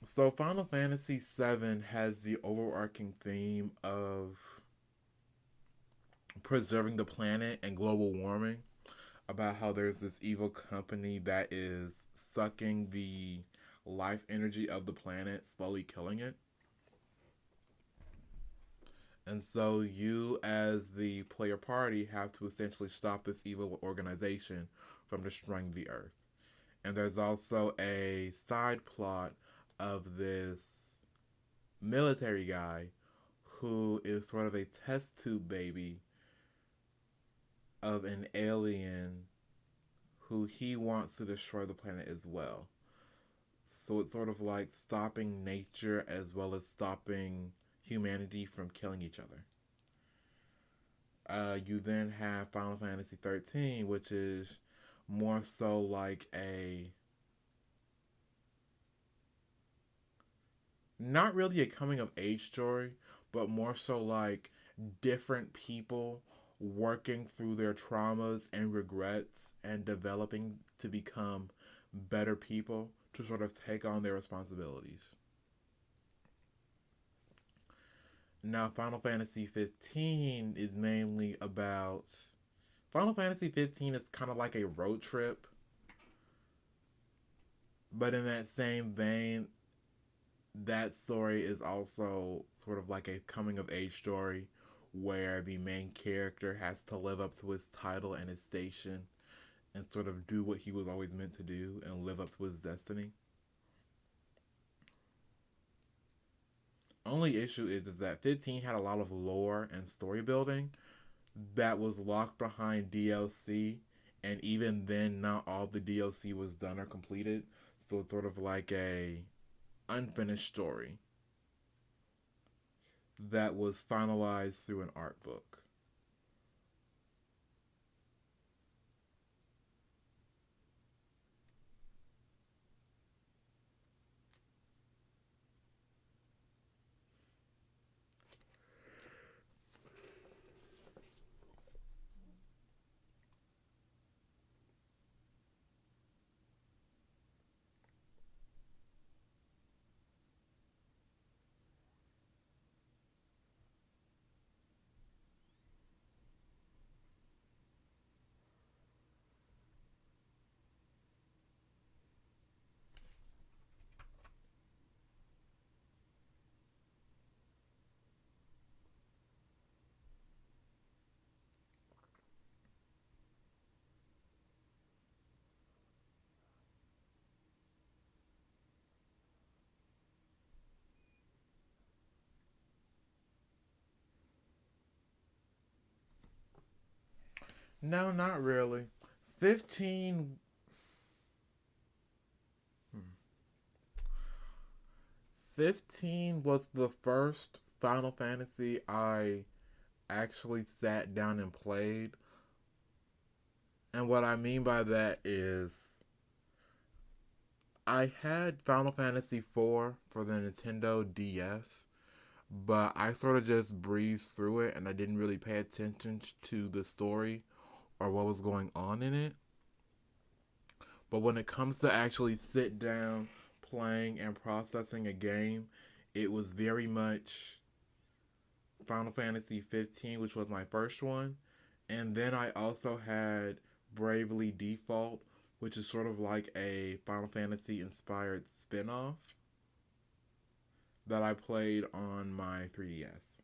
So Final Fantasy VII has the overarching theme of preserving the planet and global warming, about how there's this evil company that is sucking the life energy of the planet, slowly killing it. And so you, as the player party, have to essentially stop this evil organization from destroying the Earth. And there's also a side plot of this military guy who is sort of a test tube baby of an alien who he wants to destroy the planet as well. So it's sort of like stopping nature as well as stopping humanity from killing each other. You then have Final Fantasy 13, which is more so like a, not really a coming of age story, but more so like different people working through their traumas and regrets and developing to become better people to sort of take on their responsibilities. Now, Final Fantasy 15 is mainly about. Final Fantasy 15 is kind of like a road trip, but in that same vein, that story is also sort of like a coming of age story where the main character has to live up to his title and his station and sort of do what he was always meant to do and live up to his destiny. Only issue is that 15 had a lot of lore and story building that was locked behind DLC, and even then, not all the DLC was done or completed. So it's sort of like a unfinished story that was finalized through an art book. No, not really. 15 15 was the first Final Fantasy I actually sat down and played. And what I mean by that is I had Final Fantasy 4 for the Nintendo DS, but I sort of just breezed through it and I didn't really pay attention to the story or what was going on in it. But when it comes to actually sit down, playing, and processing a game, it was very much Final Fantasy 15, which was my first one. And then I also had Bravely Default, which is sort of like a Final Fantasy inspired spin off that I played on my 3DS.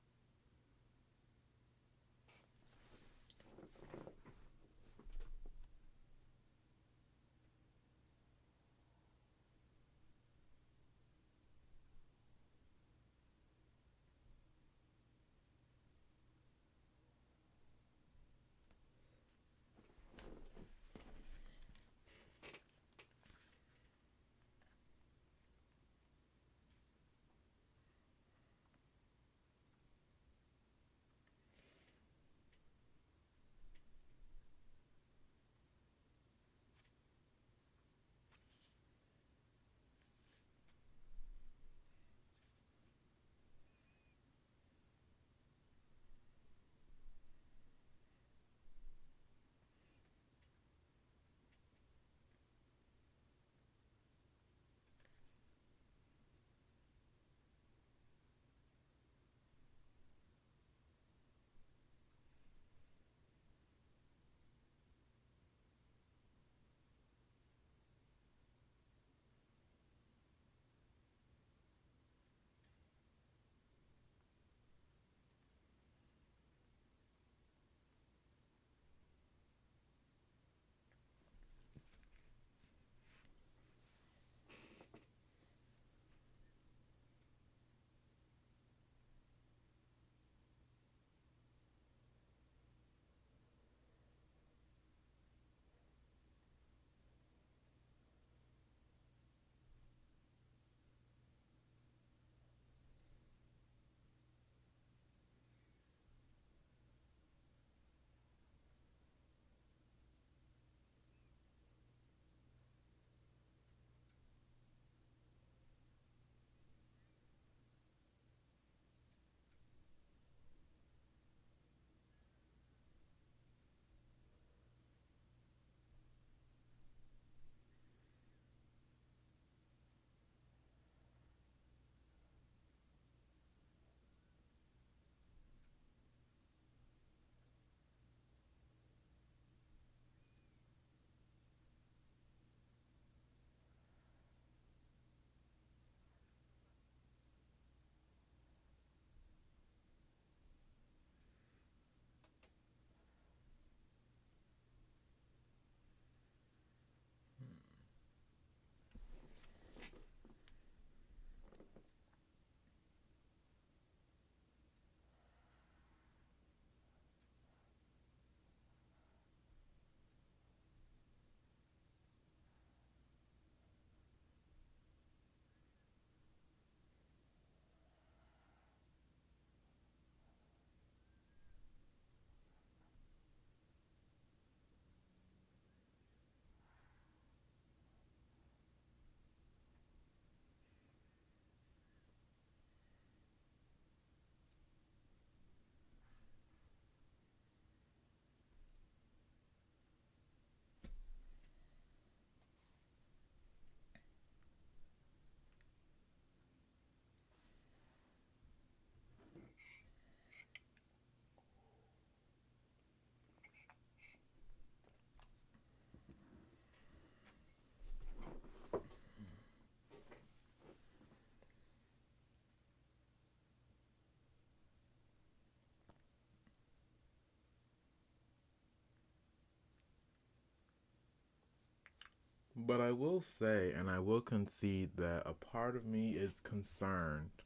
But I will say, and I will concede, that a part of me is concerned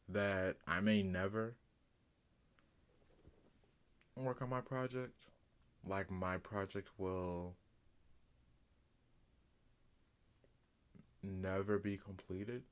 that I may never work on my project. Like my project will never be completed.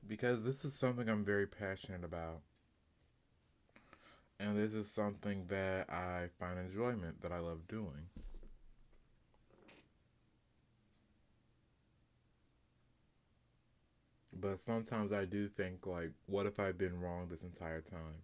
Because this is something I'm very passionate about. And this is something that I find enjoyment, that I love doing. But sometimes I do think, like, what if I've been wrong this entire time?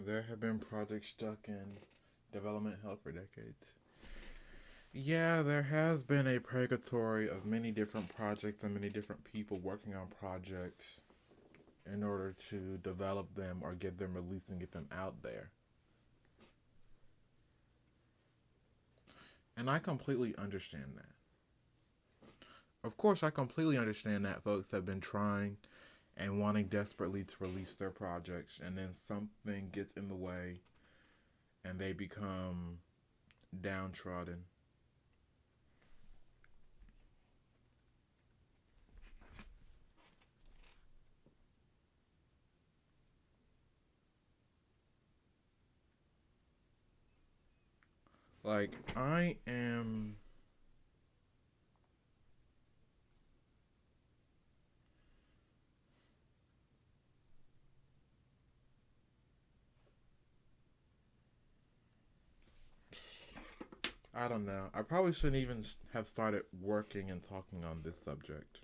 There have been projects stuck in development hell for decades. Yeah, there has been a purgatory of many different projects and many different people working on projects in order to develop them or get them released and get them out there. And I completely understand that. Of course, I completely understand that folks have been trying and wanting desperately to release their projects, and then something gets in the way and they become downtrodden. Like, I don't know. I probably shouldn't even have started working and talking on this subject.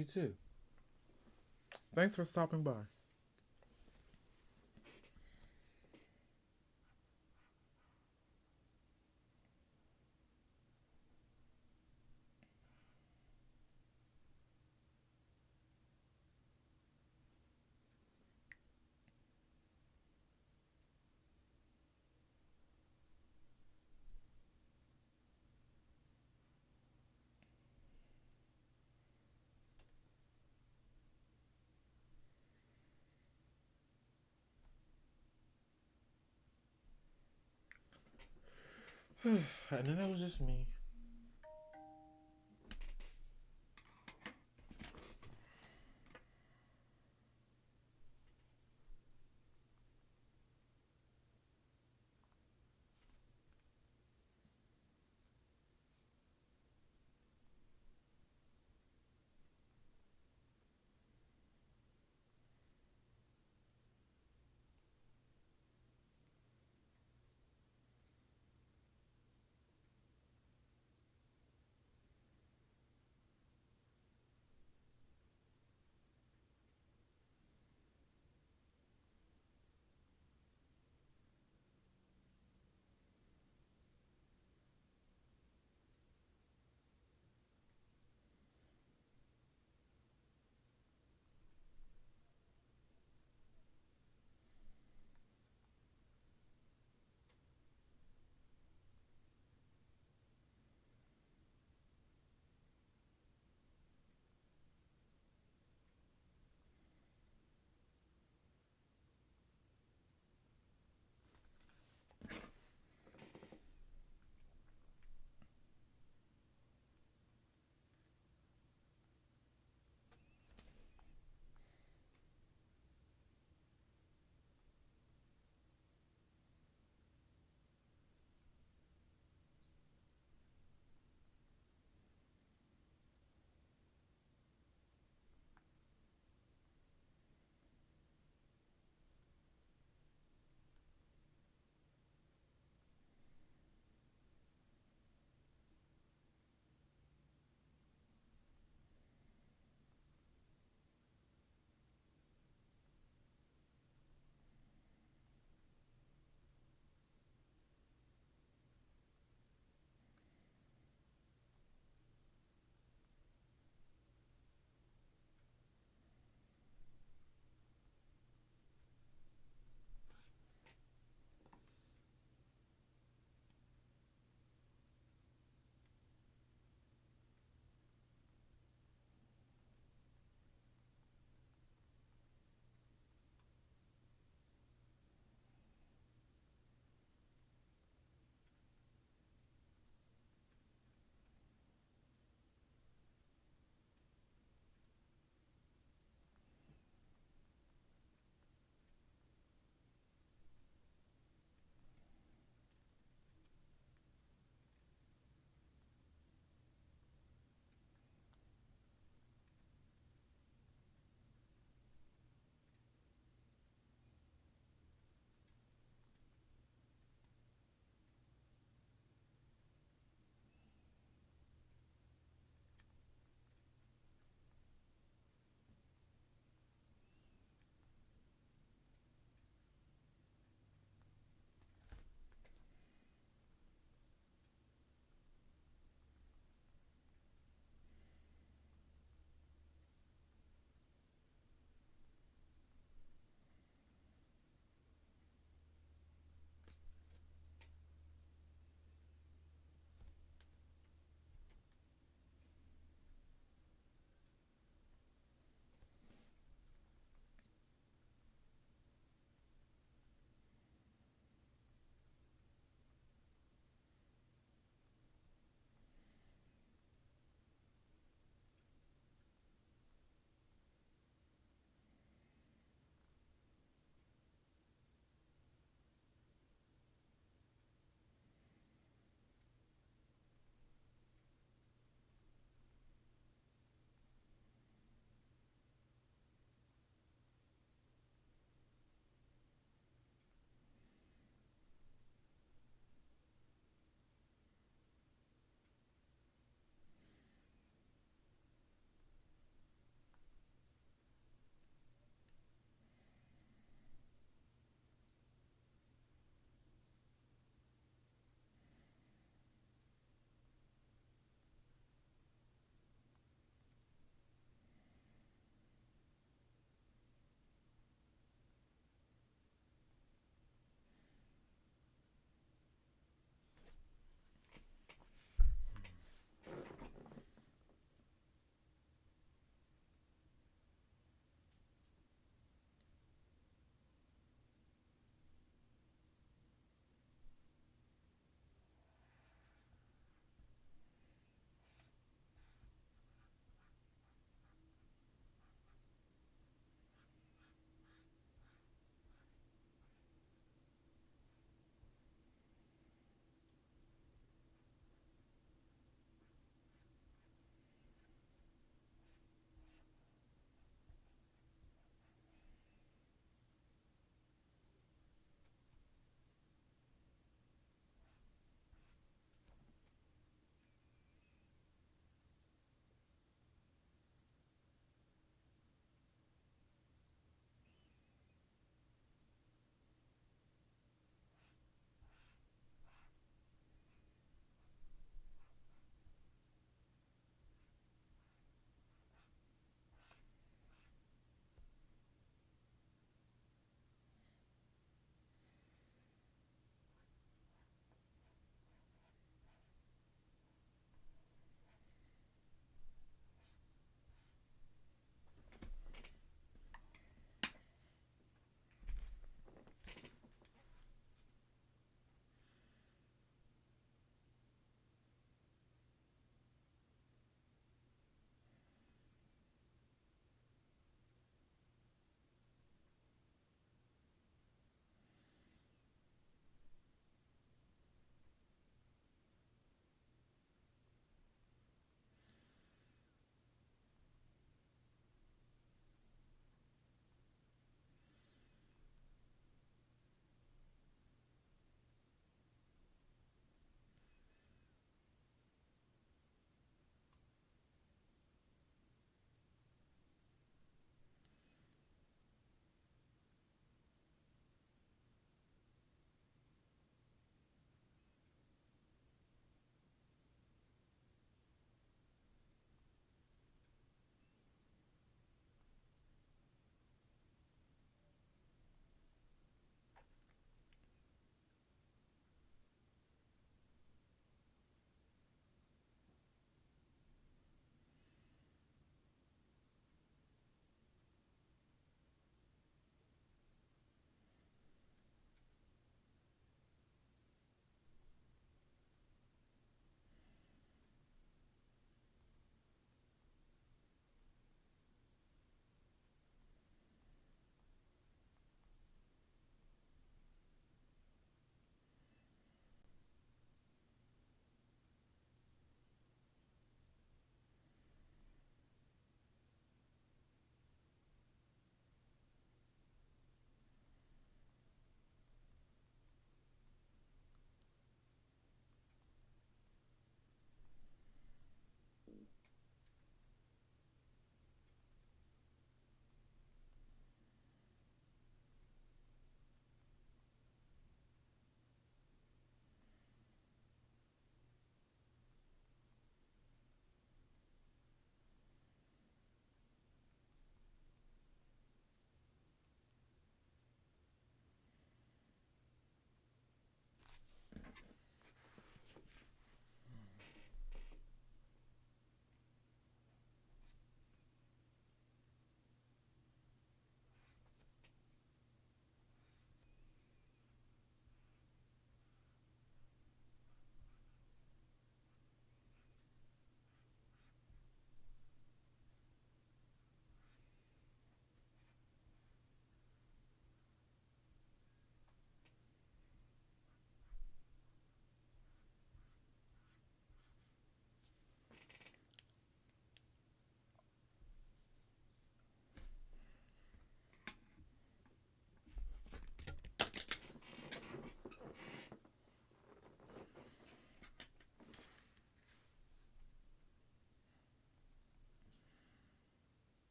You too. Thanks for stopping by. And then it was just me.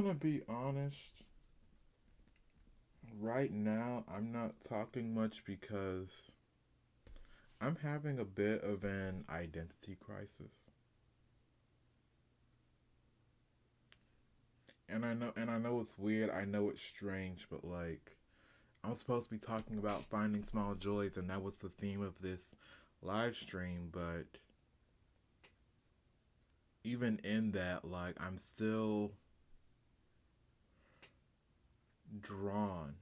gonna be honest. Right now, I'm not talking much because I'm having a bit of an identity crisis. And I know it's weird. I know it's strange, but like I'm supposed to be talking about finding small joys, and that was the theme of this live stream. But even in that, like I'm still drawn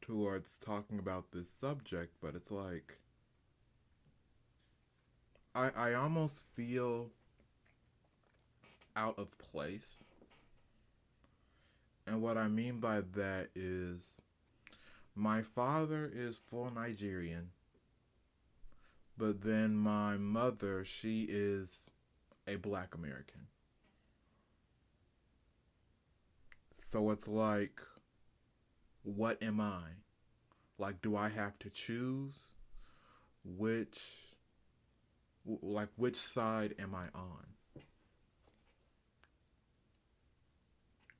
towards talking about this subject. But it's like I almost feel out of place. And what I mean by that is my father is full Nigerian, but then my mother, she is a black American. So it's like, what am I? Like, do I have to choose which, like, which side am I on?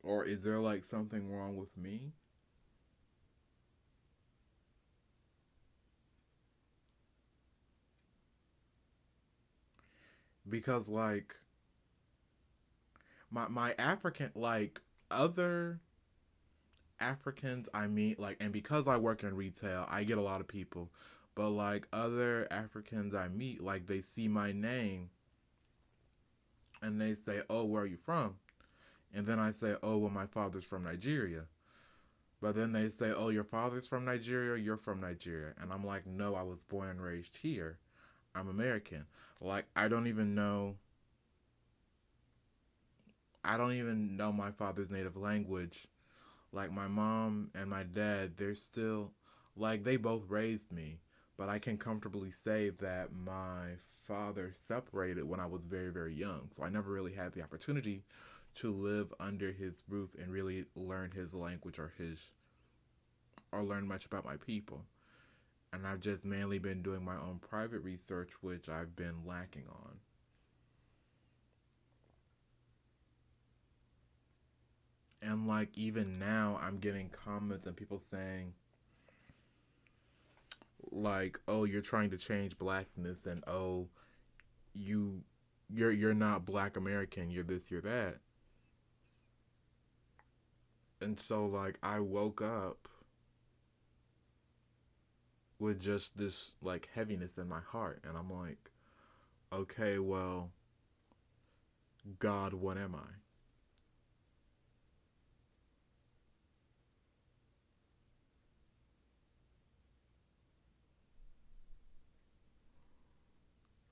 Or is there like something wrong with me? Because like my African, like other Africans I meet, like, and because I work in retail, I get a lot of people. But like other Africans I meet, like they see my name and they say, "Oh, where are you from?" And then I say, "Oh, well, my father's from Nigeria." But then they say, "Oh, your father's from Nigeria, you're from Nigeria." And I'm like, "No, I was born and raised here. I'm American." Like I don't even know my father's native language. Like my mom and my dad, they're still like they both raised me, but I can comfortably say that my father separated when I was very very young. So I never really had the opportunity to live under his roof and really learn his language or learn much about my people. And I've just mainly been doing my own private research, which I've been lacking on. And like even now, I'm getting comments and people saying, like, "Oh, you're trying to change blackness," and "Oh, you you're not black American, you're this, you're that." And so like I woke up with just this like heaviness in my heart, and I'm like, "Okay, well, God, what am I?"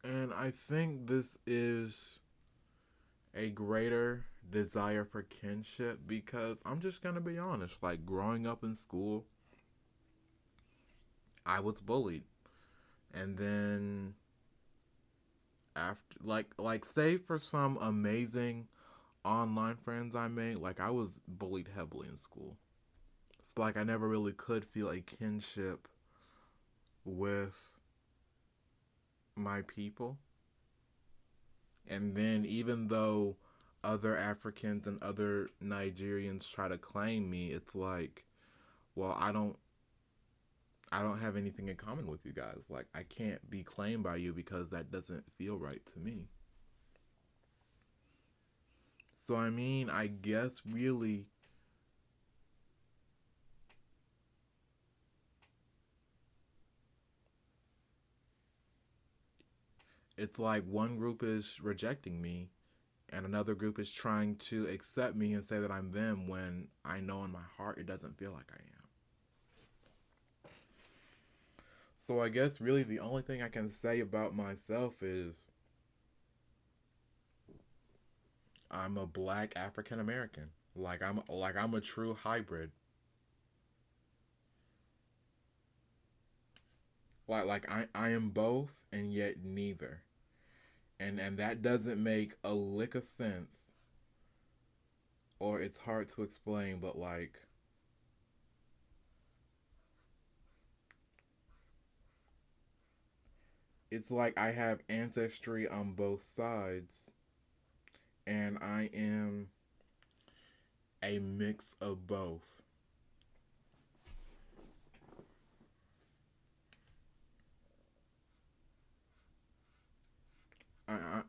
And I think this is a greater desire for kinship because I'm just going to be honest, like growing up in school, I was bullied. And then after like say for some amazing online friends I made, like I was bullied heavily in school. It's like I never really could feel a kinship with my people. And then even though other Africans and other Nigerians try to claim me, it's like, well, I don't have anything in common with you guys. Like I can't be claimed by you because that doesn't feel right to me. So I mean, I guess really it's like one group is rejecting me and another group is trying to accept me and say that I'm them when I know in my heart it doesn't feel like I am. So I guess really the only thing I can say about myself is I'm a black African American. Like I'm a true hybrid. Like I am both and yet neither. And that doesn't make a lick of sense or it's hard to explain, but like it's like I have ancestry on both sides and I am a mix of both.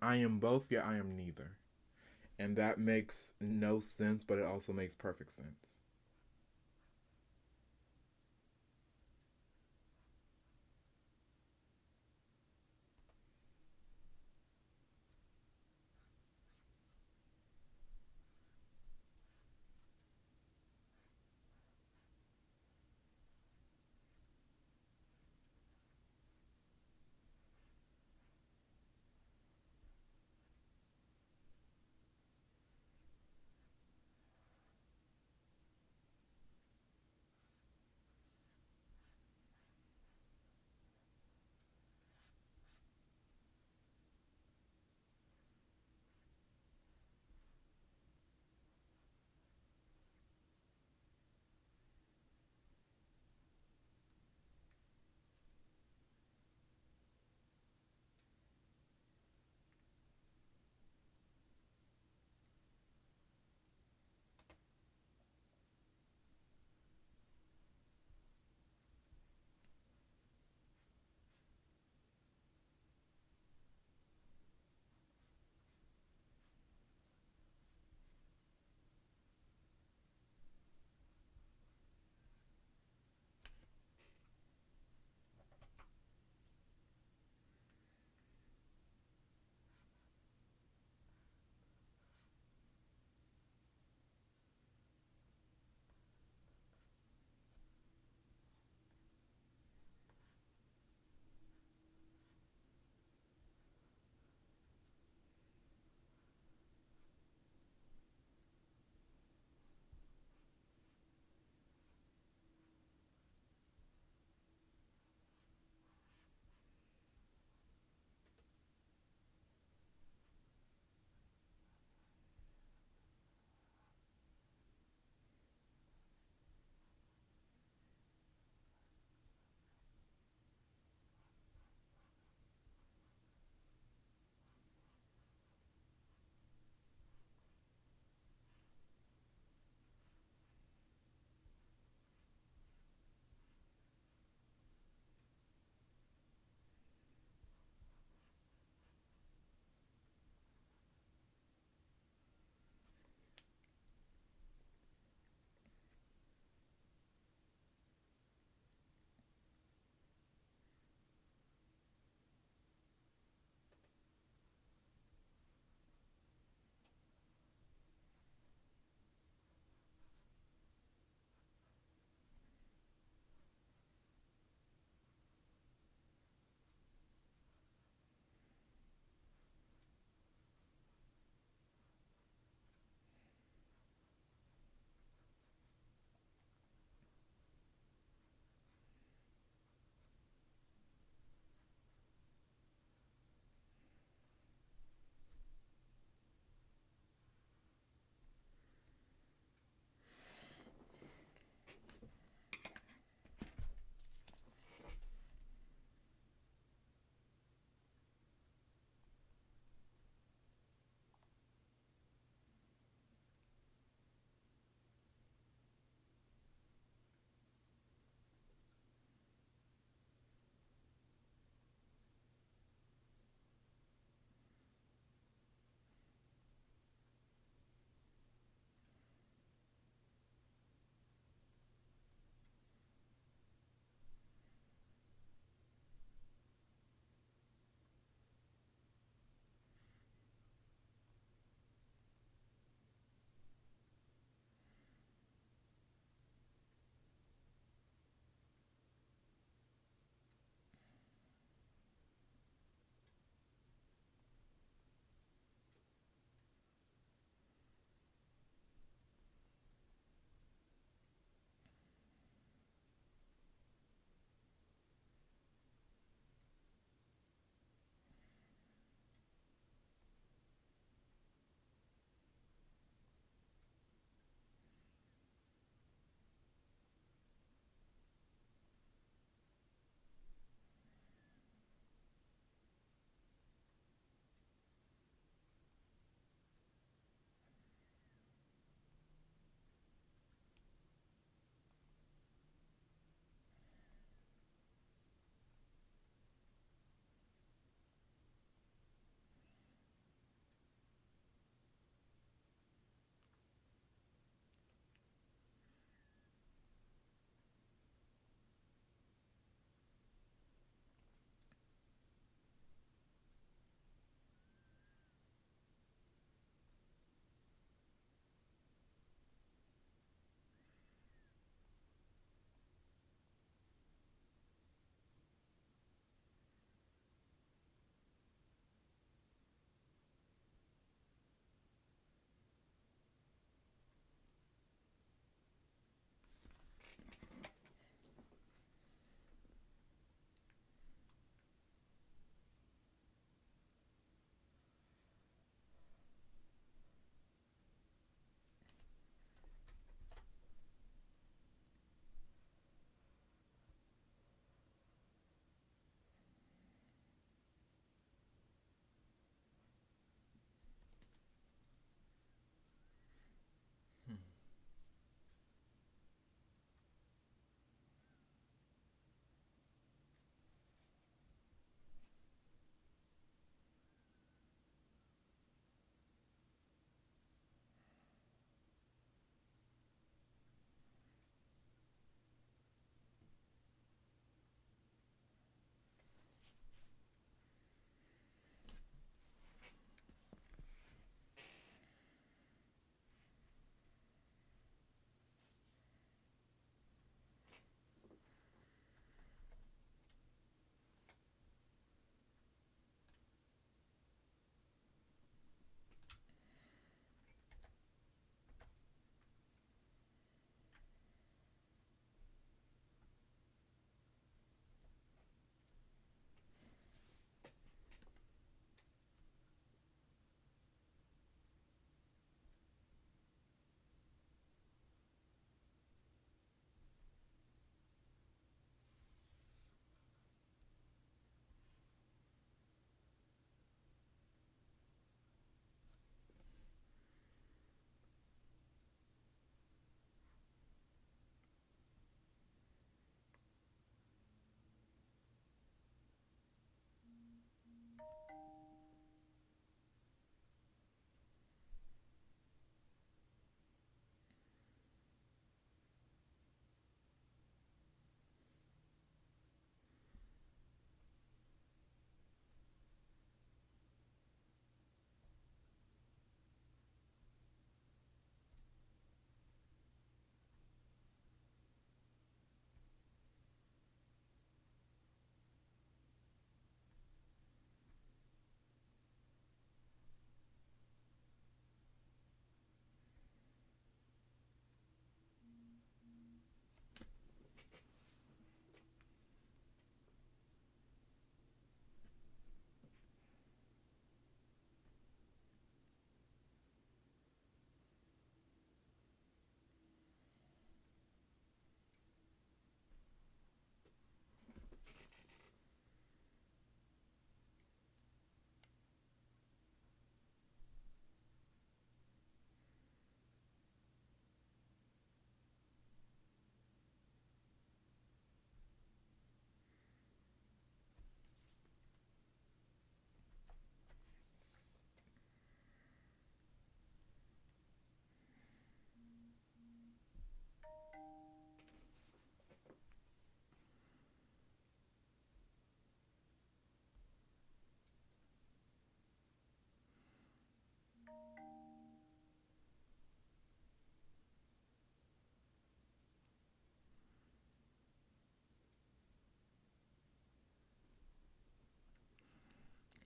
I am both, yet I am neither. And that makes no sense, but it also makes perfect sense.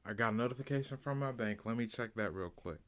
I got a notification from my bank. Let me check that real quick.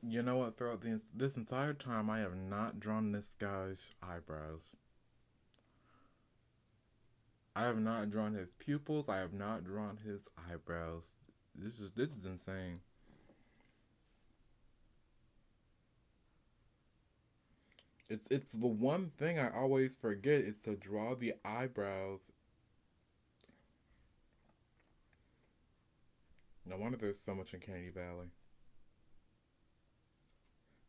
You know what? Throughout this entire time, I have not drawn this guy's eyebrows. I have not drawn his pupils. I have not drawn his eyebrows. This is insane. It's the one thing I always forget is to draw the eyebrows. No wonder there's so much in Candy Valley.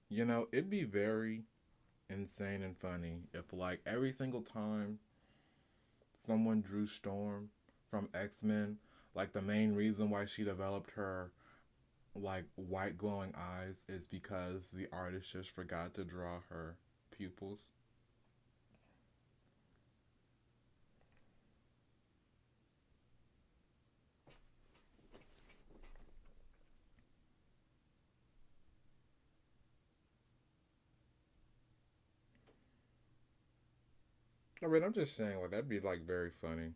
It'd be very insane and funny if, like, every single time someone drew Storm from X-Men, like, the main reason why she developed her, like, white glowing eyes is because the artist just forgot to draw her pupils. I mean, I'm just saying, like, that'd be, like, very funny.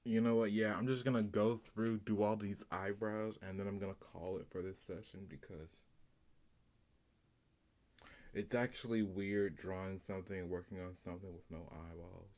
You know what? Yeah, I'm just gonna go through, do all these eyebrows, and then I'm gonna call it for this session because it's actually weird drawing something and working on something with no eyeballs.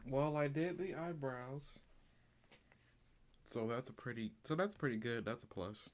Well, I did the eyebrows, so that's pretty good. That's a plus.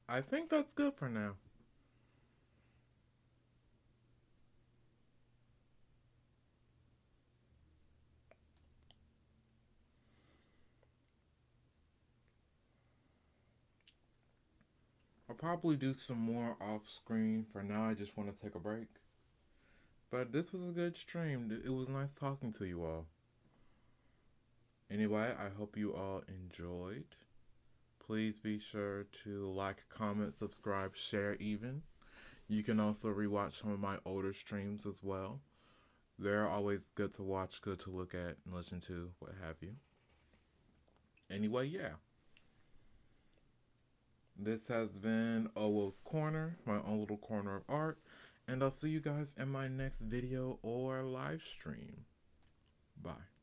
I think that's good for now. I'll probably do some more off screen. For now, I just want to take a break. But this was a good stream. It was nice talking to you all. Anyway, I hope you all enjoyed. Please be sure to like, comment, subscribe, share even. You can also rewatch some of my older streams as well. They're always good to watch, good to look at, and listen to, what have you. Anyway, yeah. This has been Owoh's Corner, my own little corner of art. And I'll see you guys in my next video or live stream. Bye.